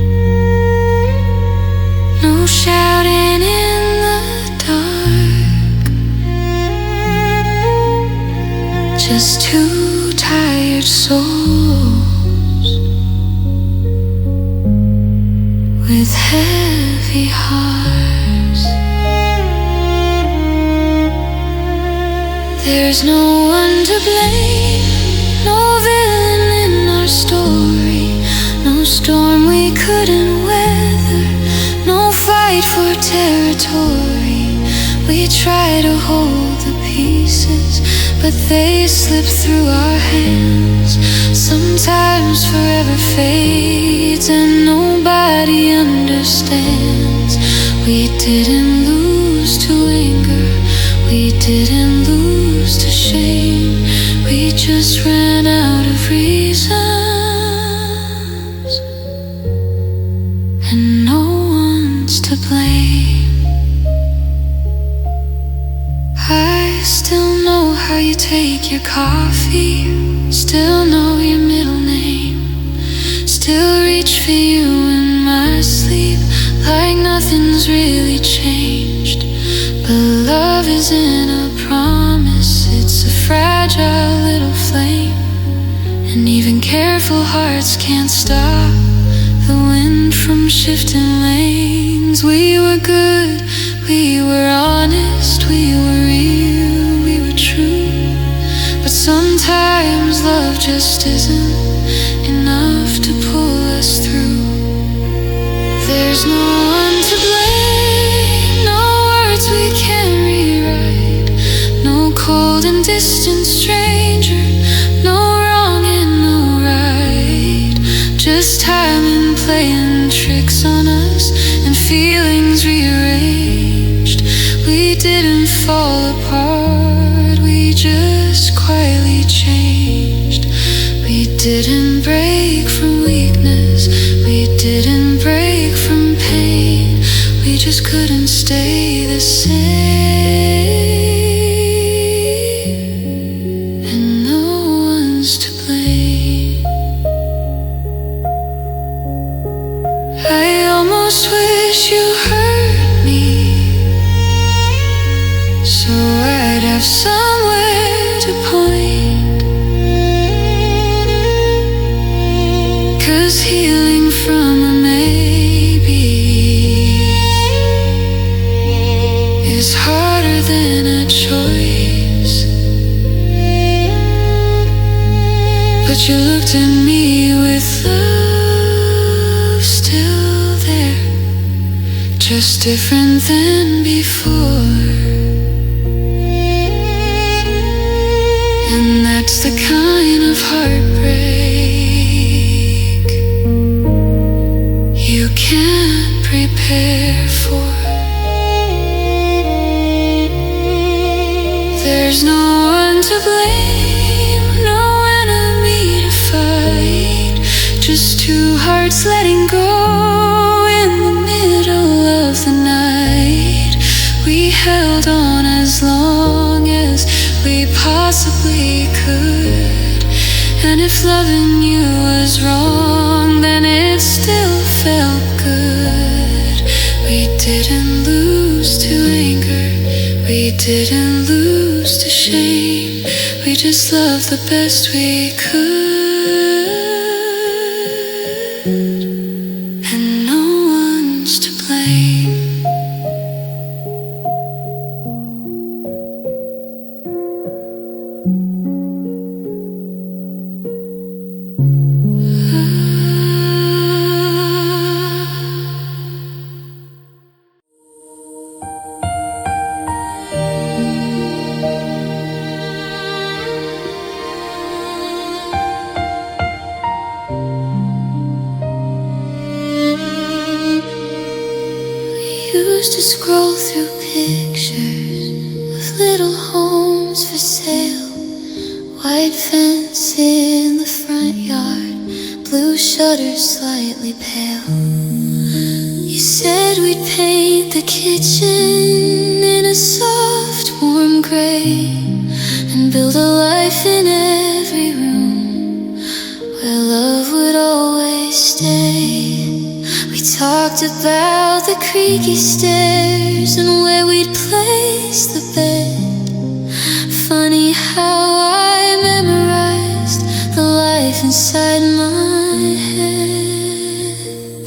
no shouting in the dark, just two tired souls with heavy hearts. There's no one to blame, no villain in our story, no storm we couldn't weather, no fight for territory. We try to hold the pieces, but they slip through our hands. Sometimes forever fades and nobody understands. We didn't lose to anger, we didn't lose to shame, we just ran out of reasons, and no one's to blame. I still know how you take your coffee, still know your middle name, still reach for you in my sleep like nothing's really changed. But love isn't a promise, it's a fragile little flame, and even careful hearts can't stop the wind from shifting lanes. We were good, we were honest, we were real, we were true, but sometimes love just isn't enough to pull us through. There's no one to blame, no words we can't rewrite, no cold and distant stranger, no wrong and no right, just timing playing tricks on us and feelings rearranged. We didn't fall apart, we just quietly changed. We didn't break from weakness, we didn't break from pain, we just couldn't stay the same, and no one's to blame. I almost wish you heard me, so I'd have somewhere to point, 'cause healing from a maybe is harder than a choice. But you looked at me with love still there, just different than before. And that's the kind of heartbreak you can't prepare for. There's no one to blame, no enemy to fight, just two hearts letting go in the middle of the night. We held on as long as we possibly could, and if loving you was wrong, then it still felt good. We didn't lose to anger, we didn't lose to shame, we just loved the best we could, and no one's to blame. scroll through pictures of little homes for sale. White fence in the front yard, blue shutters slightly pale. You said we'd paint the kitchen in a soft, warm gray, and build a life in every room where love would always stay. We talked about the creaky stairs and where we'd place the bed. Funny how I memorized the life inside my head.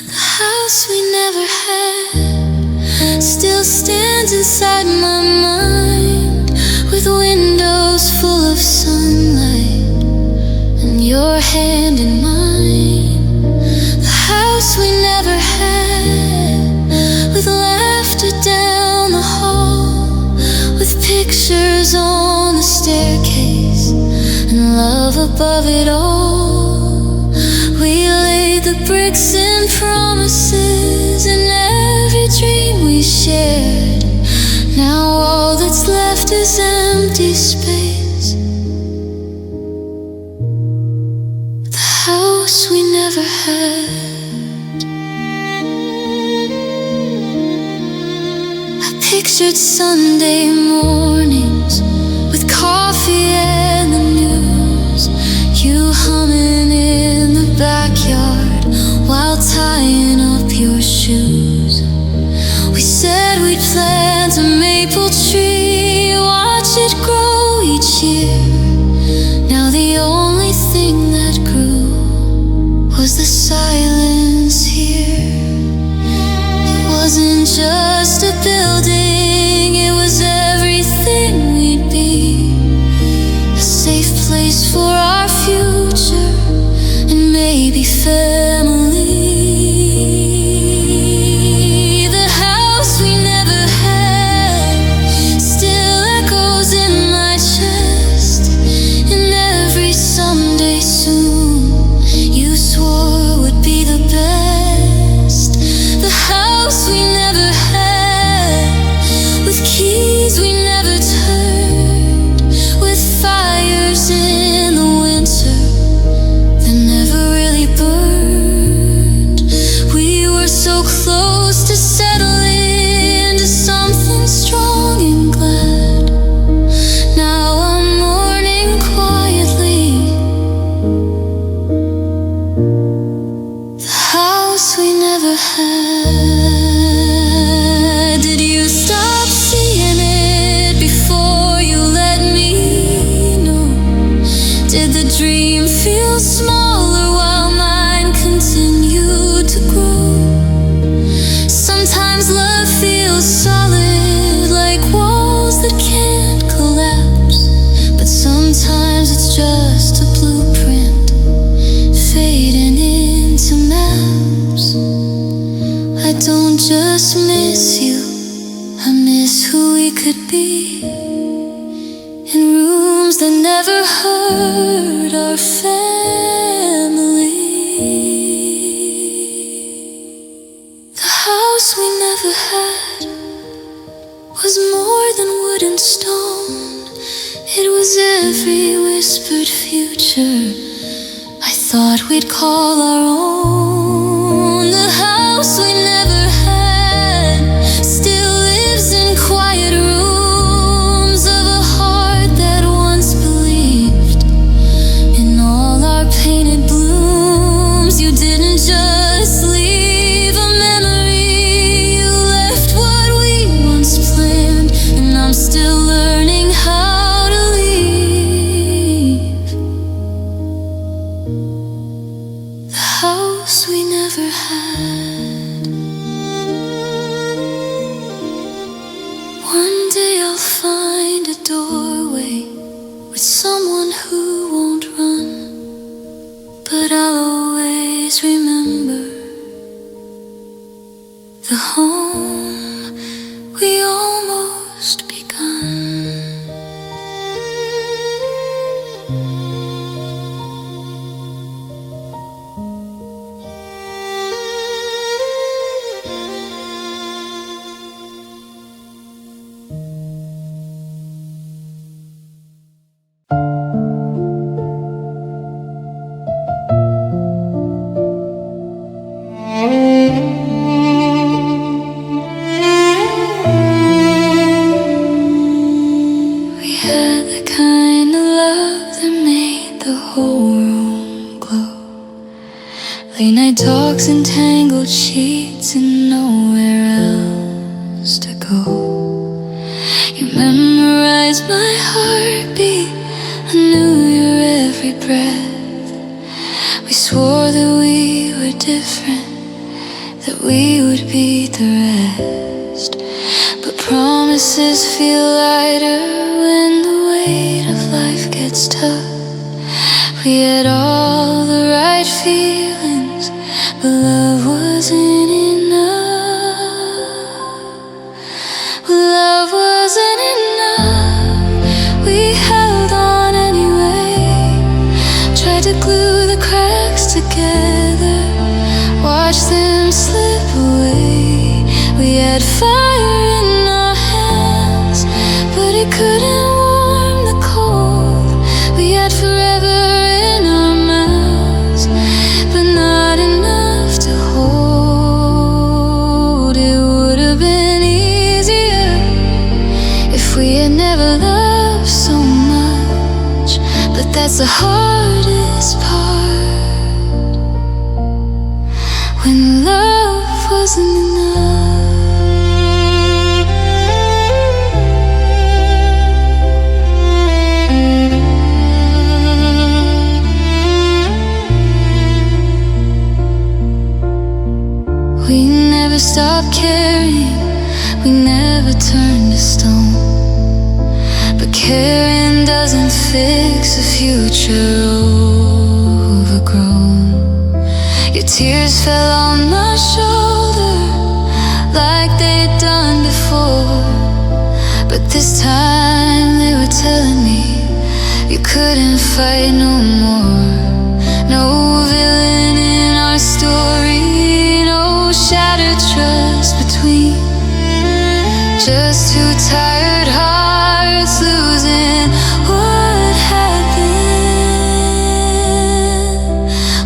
The house we never had still stands inside my mind, with windows full of sunlight and your hand in mine. The house we never had, with laughter down the hall, with pictures on the staircase and love above it all. We laid the bricks and promises in every dream we shared. Now all that's left is empty space. The house we never had. I pictured Sunday mornings with coffee and the news, you humming in the backyard while tying up your shoes. We said we'd plant a maple tree, watch it grow each year. Now the only thing that grew was the silence here. It wasn't just a building, it was everything we'd be. A safe place for our future and maybe family. The house we never had still echoes in my chest. And every someday soon you swore would be the best. The house we never had, with keys we never turned, with fires in the winter that never really burned. We were so close to settling into something strong and glad. Now I'm mourning quietly. The house we never had. Did you stop seeing it before you let me know? Did the dream feel smaller while mine continued to grow? Sometimes love feels solid, like walls that can't collapse. But sometimes it's just a blueprint fading into maps. I don't just miss you, I miss who we could be, in rooms that never hurt our family. The house we never had was more than wood and stone. It was every whispered future I thought we'd call our own. The house we never had still lives in quiet rooms of a heart that once believed in all our painted blooms. You didn't just leave a memory, you left what we once planned, and I'm still learning how to leave. The house we never watched my heartbeat. I knew your every breath. We swore that we were different, that we would beat the rest. But promises feel lighter when the weight of life gets tough. We had all the right feelings, but love wasn't enough. Love wasn't enough. We held on anyway, tried to glue the cracks together, watched them slip away. We had fire in our hands, but it couldn't warm the cold. We had forever in our mouths, but not enough to hold. It would have been easier if we had never loved so much, but that's the hardest part, when love wasn't enough. We never stopped caring, we never turned to stone. But caring doesn't fix a future overgrown. Your tears fell on my shoulder like they'd done before, but this time they were telling me you couldn't fight no more. No villain in our story, no shattered trust between, just two tired hearts losing what had been.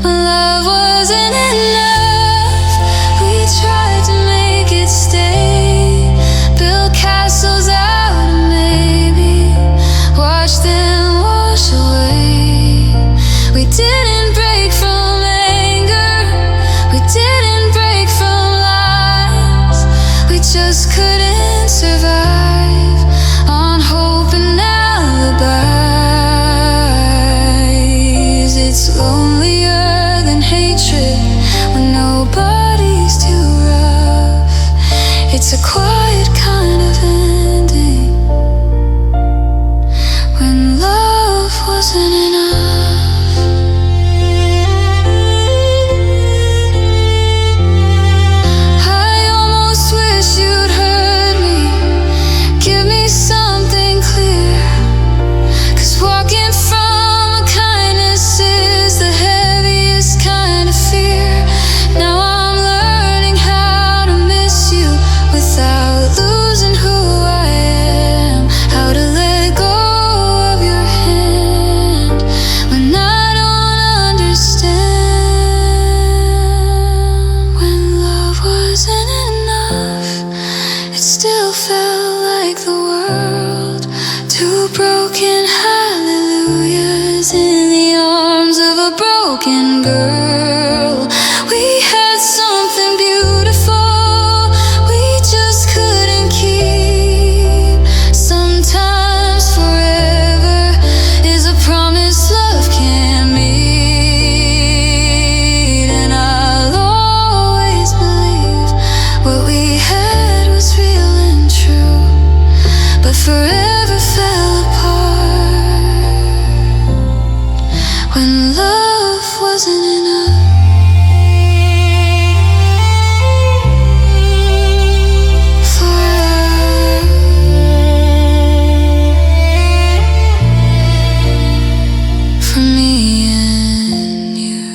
When love wasn't enough, we tried to make it stay, build castles out of maybe, watch them wash away. We didn't break from anger, we didn't break from lies, we just couldn't survive on hope and alibis. It's lonelier than hatred when nobody's too rough. It's a quiet kind of ending, when love wasn't enough. I almost wish you'd heard me, give me something clear, 'cause walking from a kindness is the heaviest kind of fear. Now I'm learning how to miss you without losing who I am, how to let go of your hand when I don't understand. When love wasn't enough, it still felt like the world, two broken hallelujahs in the arms of a broken girl. We had something beautiful, we just couldn't keep. Sometimes forever is a promise love can't meet, and I'll always believe what we had was real and true, but forever fell apart when love wasn't enough. For me and you.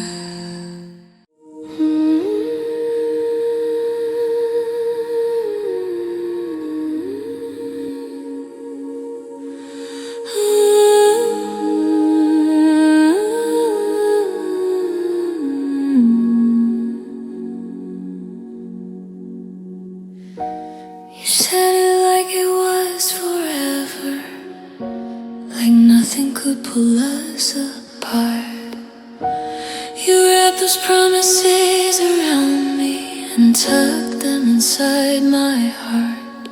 You said it like it was forever, like nothing could pull us apart. You wrapped those promises around me and tucked them inside my heart.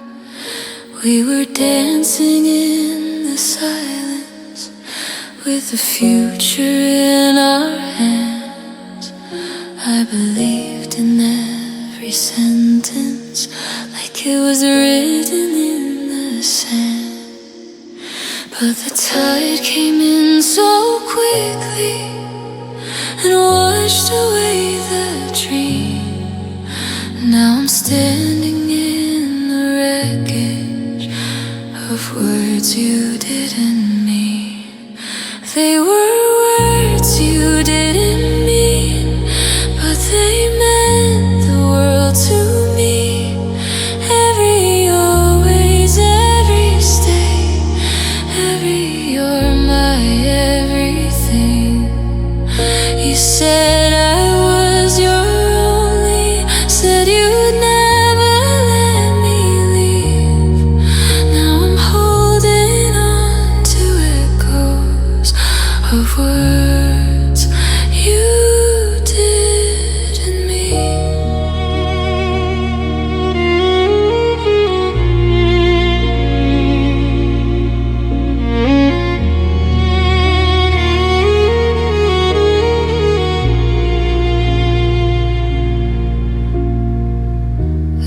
We were dancing in silence, with the future in our hands. I believed in every sentence, like it was written in the sand. But the tide came in so quickly and washed away the dream. Now I'm standing in the wreckage of words you didn't mean. They were words you didn't mean, but they meant the world to me. Every always, every stay, every you're my everything. You said I was your only, said you'd never let me leave. Now I'm holding on to echoes of words you didn't mean.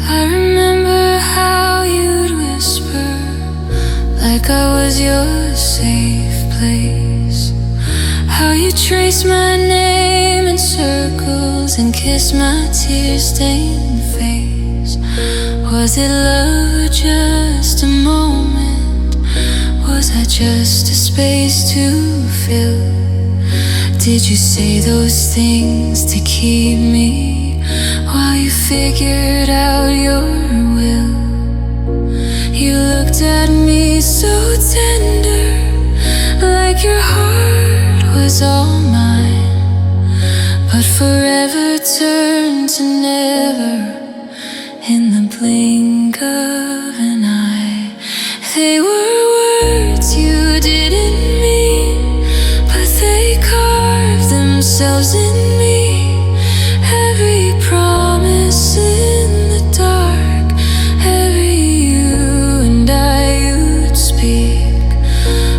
I remember how you'd whisper, like I was your safe place. How you traced my name in circles and kissed my tear-stained face. Was it love or just a moment? Was I just a space to fill? Did you say those things to keep me while you figured out your will? You looked at me so tender, like your heart was all mine, but forever turned to never in the blink of an eye. They were words you didn't mean, but they carved themselves in me. Every promise in the dark, every you and I you'd speak.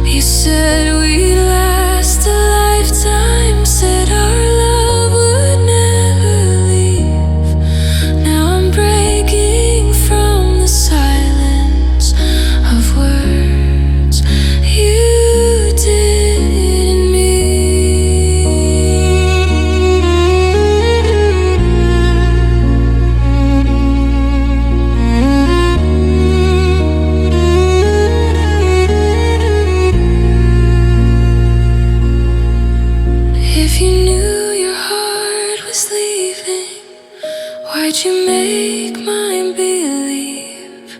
You said we'd last a lifetime, said our love would never leave. Now I'm breaking from the silence of words you didn't mean. If you knew your heart was leaving, why'd you make mine believe?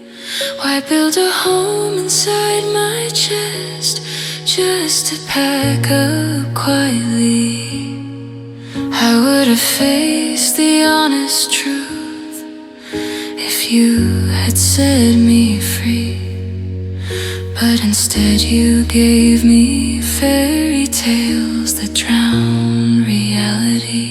Why build a home inside my chest just to pack up quietly? I would have faced the honest truth if you had set me free. But instead you gave me fairy tales that drown reality.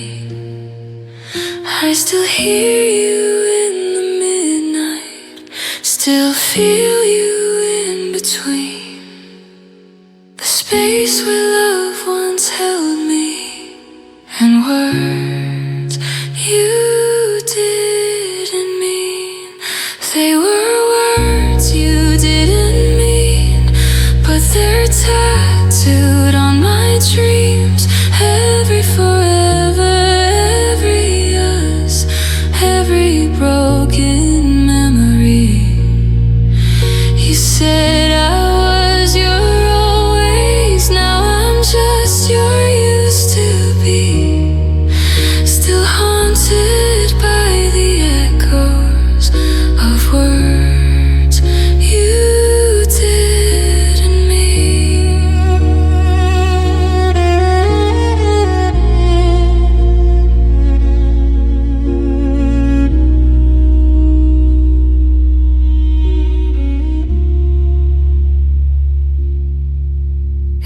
I still hear you in the midnight, still feel you in between the space where love once held me, and words you didn't mean. They were words you didn't mean, but they're tattooed on my dreams. Every forever, every us, every broken memory. You said I was your always, now I'm just your used to be. Still haunted by the echoes of words you didn't mean.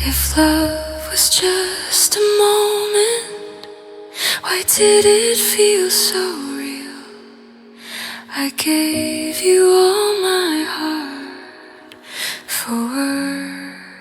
If love was just a moment, why did it feel so real? I gave you all my heart for words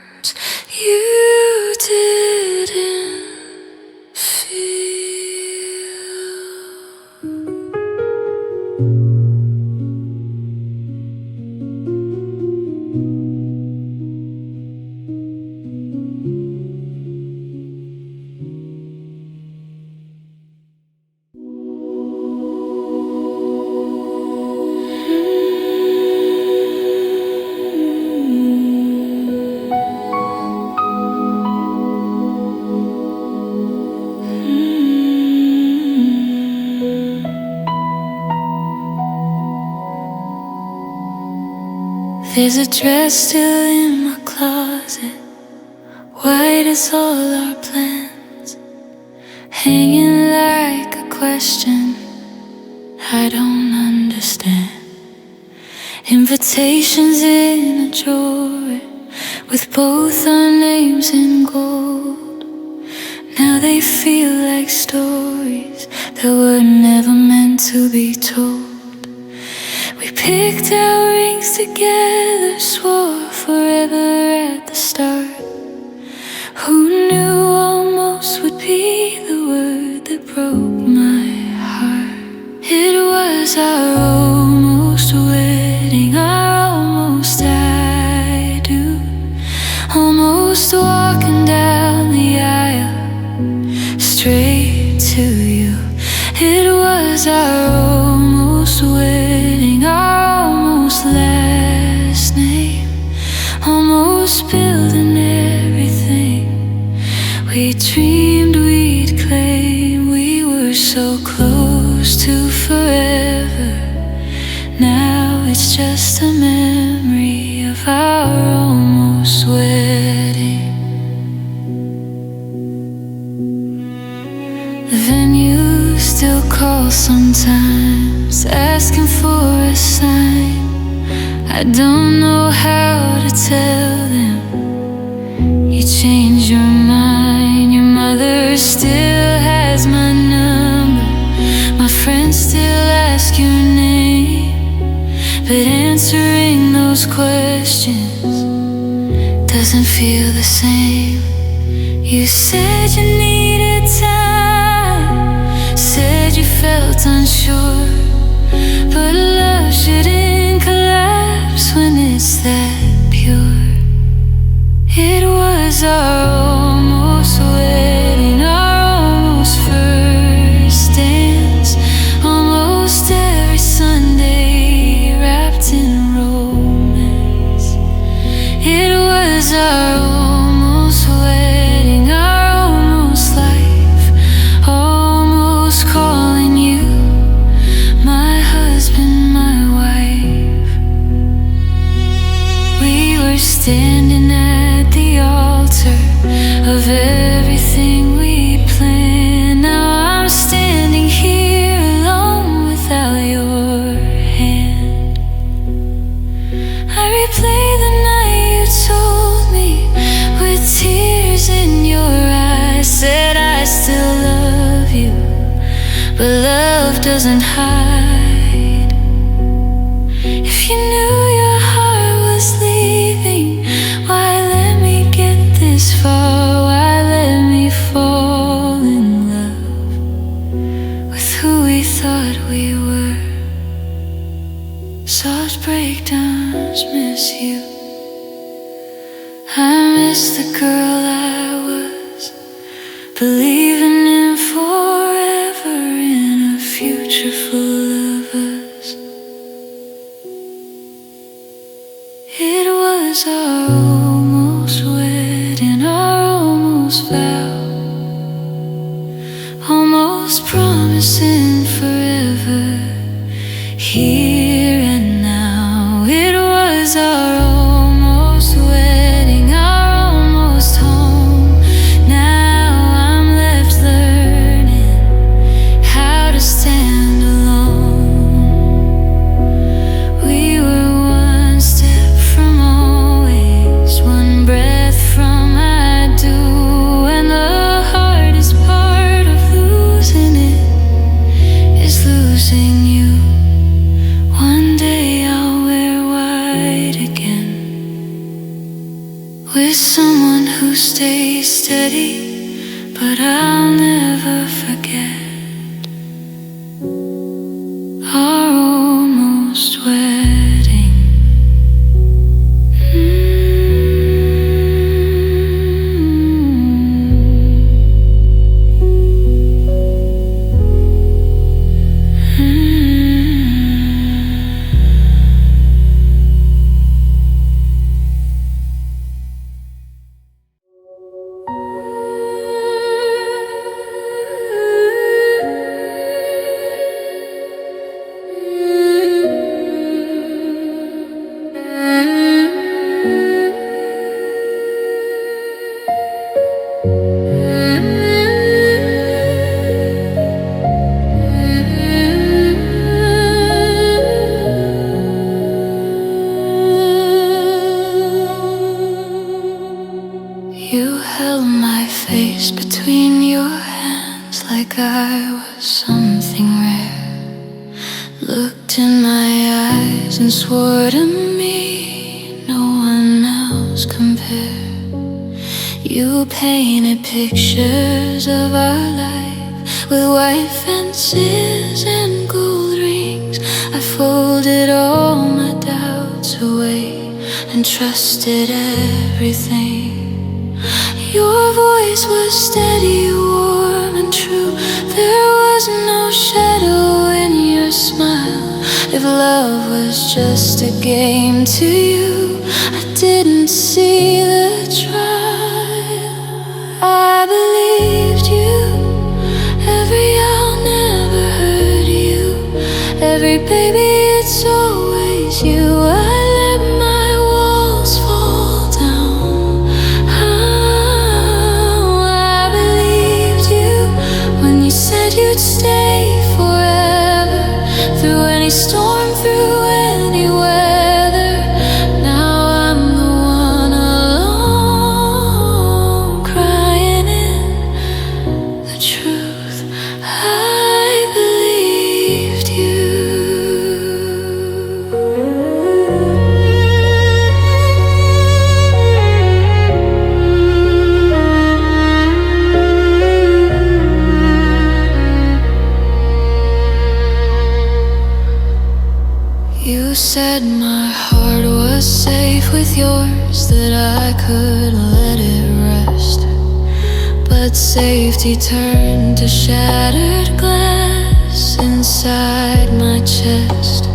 There's a dress still in my closet, white as all our plans, hanging like a question I don't understand. Invitations in a drawer with both our names in gold. Now they feel like stories that were never meant to be told. We picked our rings together, swore forever at the start. Who knew almost would be the word that broke my heart? It was our almost wedding, our almost I do. Almost walking down the aisle, straight to you. It was our almost wedding, our almost last name, almost building everything we dreamed we'd claim. We were so close to forever. Now it's just a memory of our almost wedding. The venue still calls sometimes, asking for a sign. I don't know how to tell them you changed your mind. Your mother still has my number, my friends still ask your name, but answering those questions doesn't feel the same. You said you needed time, said you felt unsure, but love shouldn't collapse when it's that pure. It was our almost wedding, our almost first dance, almost every Sunday wrapped in romance. It was our almost wedding, our almost life, almost calling you my husband, my wife. We were standing at the altar of everything we planned. Now I'm standing here alone without your hand. I replay the night you told me with tears in your eyes. Said I still love you, but love doesn't hide. If you knew your heart was leaving, why let me get this far? Why let me fall in love with who we thought we were? Soft breakdowns miss you. I miss the girl I was, believing in forever, in a future full of us. It was our almost wedding, our almost vow, almost promising forever, here and now. It was our almost wedding, our almost home. Now I'm left learning how to stand alone. We were one step from always, one breath from I do, and the hardest part of losing it is losing you. One day I'll wear white again, with someone who stays steady, but I'll never forget our almost wedding. between your hands like I was something rare. Looked in my eyes and swore to me no one else compared. You painted pictures of our life with white fences and gold rings. I folded all my doubts away and trusted everything. Your voice was steady, warm and true. There was no shadow in your smile. If love was just a game to you, I didn't see the trial. I believed you. Every I'll never hurt you. Every baby, it's always you. I let my walls fall down. I believed you when you said you'd stay forever. Through any storm, through any weather. Now I'm the one alone, crying in the truth. I believed you. You said my heart was safe with yours, that I could let it rest. But safety turned to shattered glass inside my chest.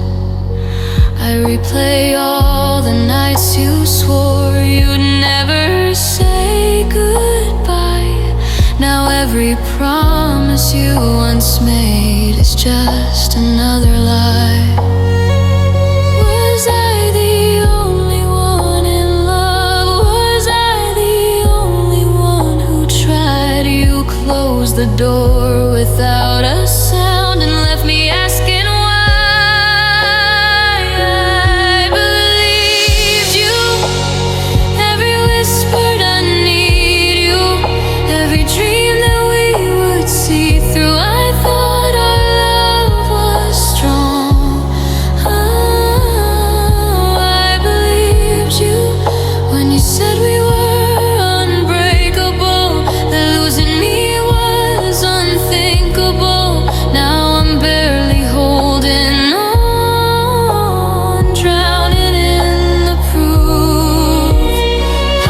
I replay all the nights you swore you'd never say goodbye. Now every promise you once made is just another lie. Was I the only one in love? Was I the only one who tried? You closed the door without a sound and left me asking why. I believed you. Every whispered I need you. Every dream that we would see through. I thought our love was strong. I believed you when you said we were unbreakable, that losing me was unthinkable. Now I'm barely holding on, drowning in the proof. I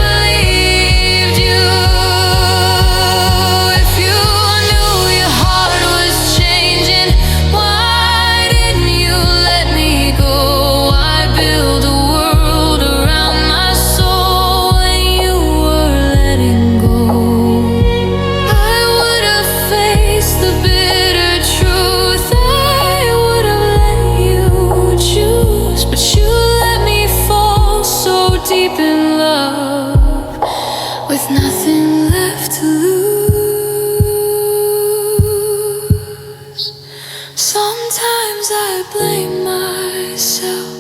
believed you. If you knew your heart was changing, why didn't you let me go? I built a world around my soul when you were letting go. I would have faced the bitter truth. I would have let you choose, but you let me fall so deep in love with nothing left to lose. Sometimes I blame myself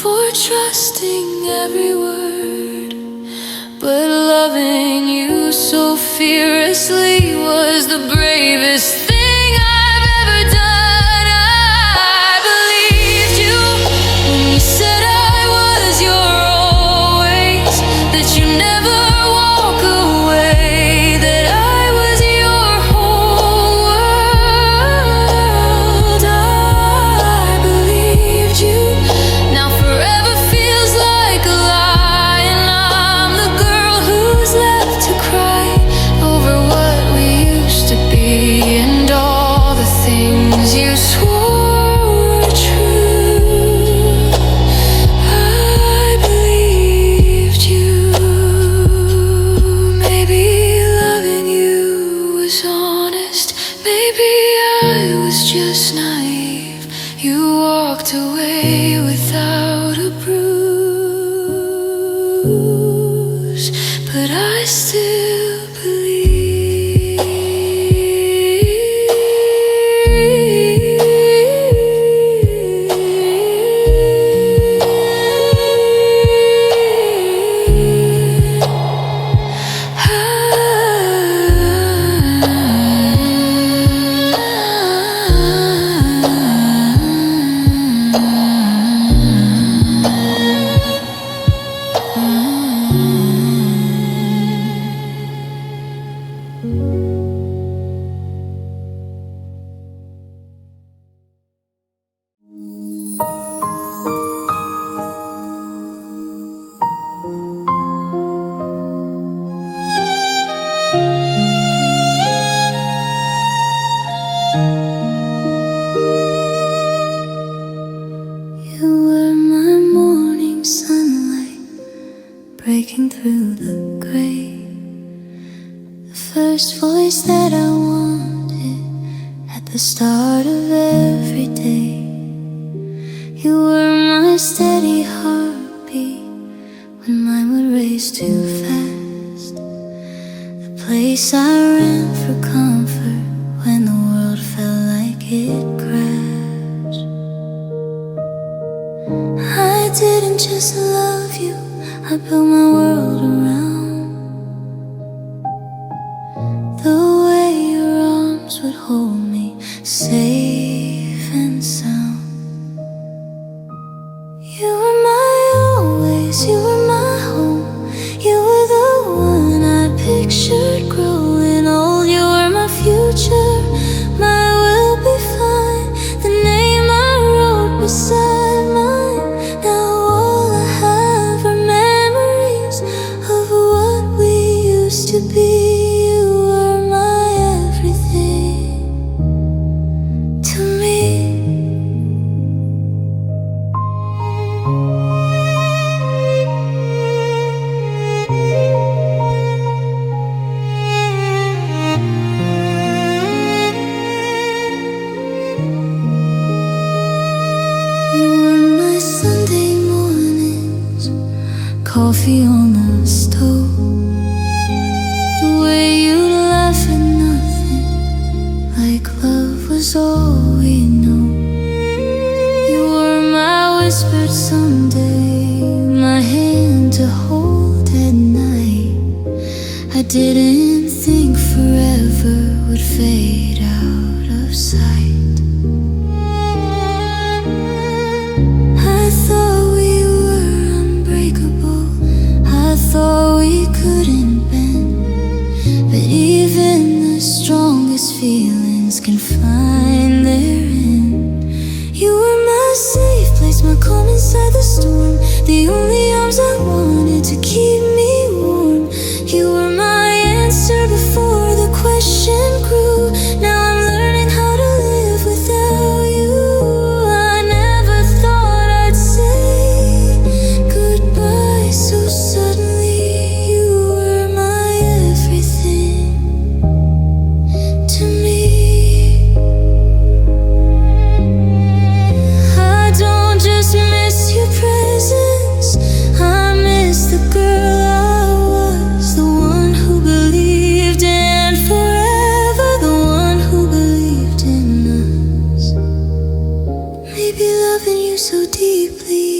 for trusting every word, but loving you so fearlessly was the bravest thing I've ever done. I believed you when you said I was your always, that you never walk away, that I was your whole world. I believed you. Now forever feels like a lie, and I'm the girl who's left to cry over what we used to be and all the things you swore were true. I believed you. Maybe loving you was honest. Maybe I was just naive. You walked away without a bruise, but I still believe. I breaking through the gray. The first voice that I wanted at the start of every day. You were my steady heartbeat when mine would race too fast. The place I ran for comfort when the world felt like it crashed. I didn't just love you, I built my world around the way your arms would hold me safe and sound. You were my always, you were my home. You were the one I pictured growing old. You were my future, my will be fine. The name I wrote beside mine. Now all I have are memories of what we used to be. You were my everything to me. You were my Sunday mornings, coffee on the stove, the way you'd laugh at nothing, like love was all we know. You were my whispered someday, my hand to hold at night. I didn't think forever would fade out of sight. I thought we were unbreakable, I thought we couldn't bend, but even the strongest feelings can find their end. You were my safe place, my calm inside the storm, the only arms I wanted to keep me warm. You were my answer before the question grew. Now I'm learning how to live without you. I never thought I'd say goodbye so suddenly. You were my everything to me. I don't just miss your presence, I miss the girl I was, the one who believed, and forever the one who believed in us. Maybe loving you so deeply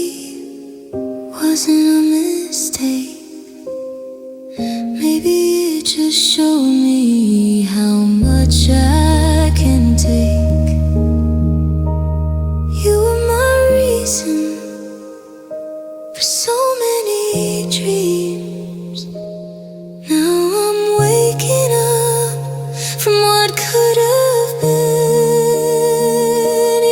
wasn't a mistake. Maybe it just showed me how much I can take. You were my reason for so many dreams. Now I'm waking up from what could have been.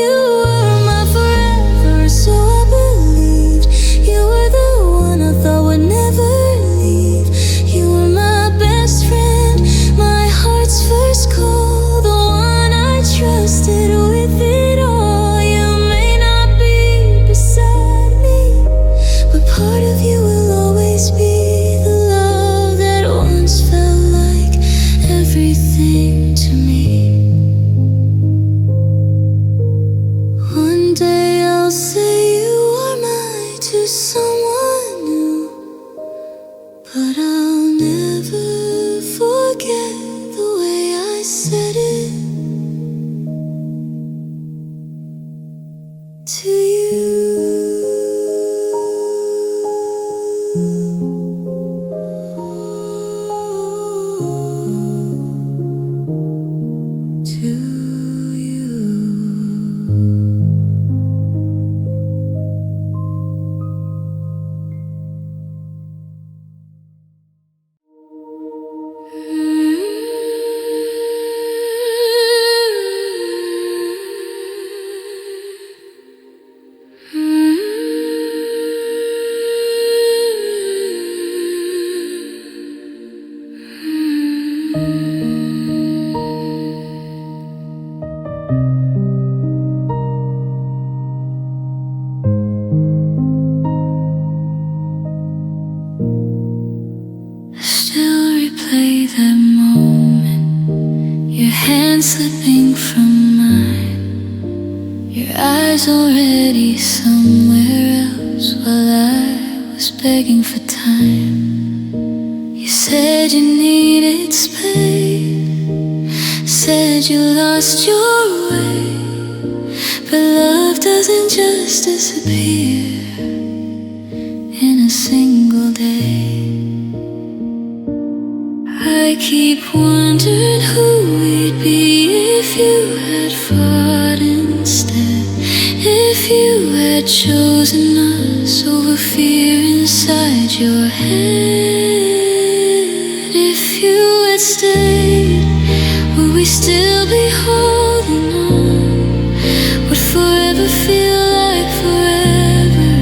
You were my forever, so I believed. You were the one I thought would never leave. You were my best friend, my heart's first call, the one I trusted with it all. You may not be beside me, but part of you will always be the love that once felt like everything to me. One day I'll say you are mine to someone new, but I'll never forget the way I said it to you. To you. was already somewhere else while I was begging for time. You said you needed space, said you lost your way, but love doesn't just disappear in a single day. I keep wondering who we'd be if you had fought instead, if you had chosen us over fear inside your head. If you had stayed, would we still be holding on? Would forever feel like forever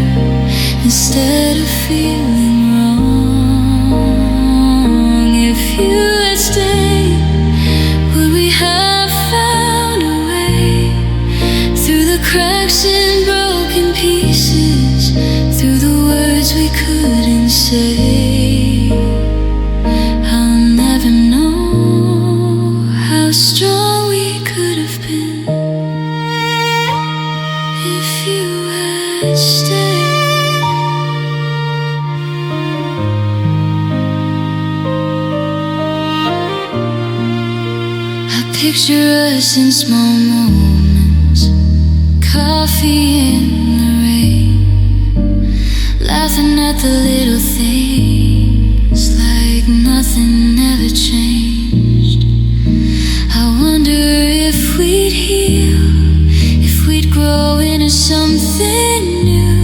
instead of feeling wrong? If you had stayed, would we have found a way through the cracks and broken pieces, through the words we couldn't say? I'll never know how strong we could have been if you had stayed. Picture us in small moments, coffee in the rain, laughing at the little things like nothing ever changed. I wonder if we'd heal, if we'd grow into something new,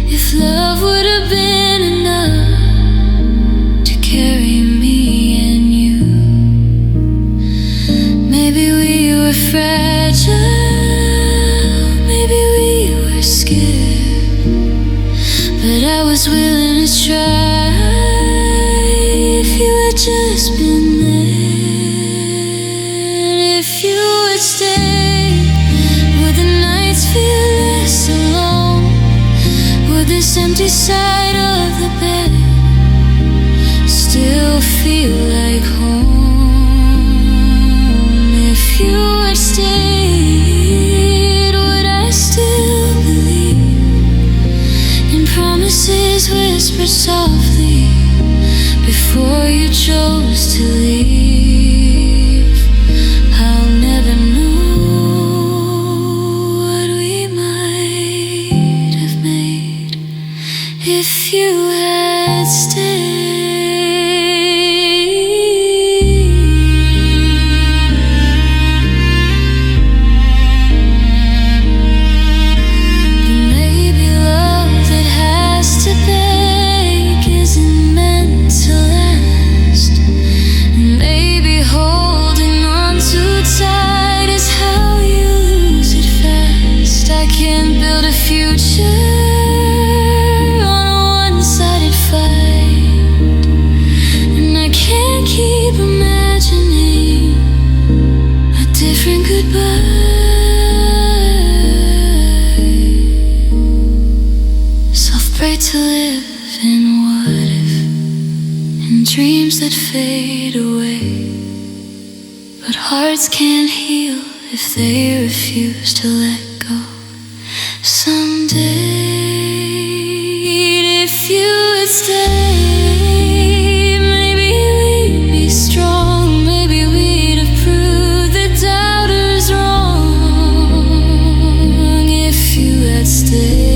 if love would have been enough to carry me and you. Maybe we were fragile, maybe we were scared, but I was willing to try if you had just been there. If you had stayed, would the nights feel less alone? Would this empty side of the bed still feel like home? If you had stayed, would I still believe in promises whispered softly before you chose to leave? I'll never know what we might have made if you had stayed. To live in what if, in dreams that fade away, but hearts can't heal if they refuse to let go. Someday, if you had stayed, maybe we'd be strong, maybe we'd have proved the doubters wrong. If you had stayed,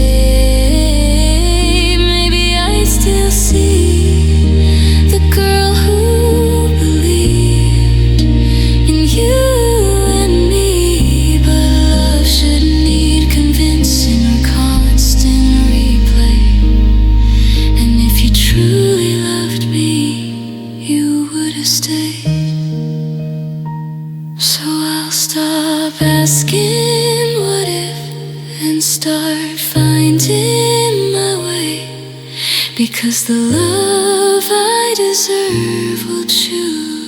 asking what if and start finding my way, because the love I deserve will choose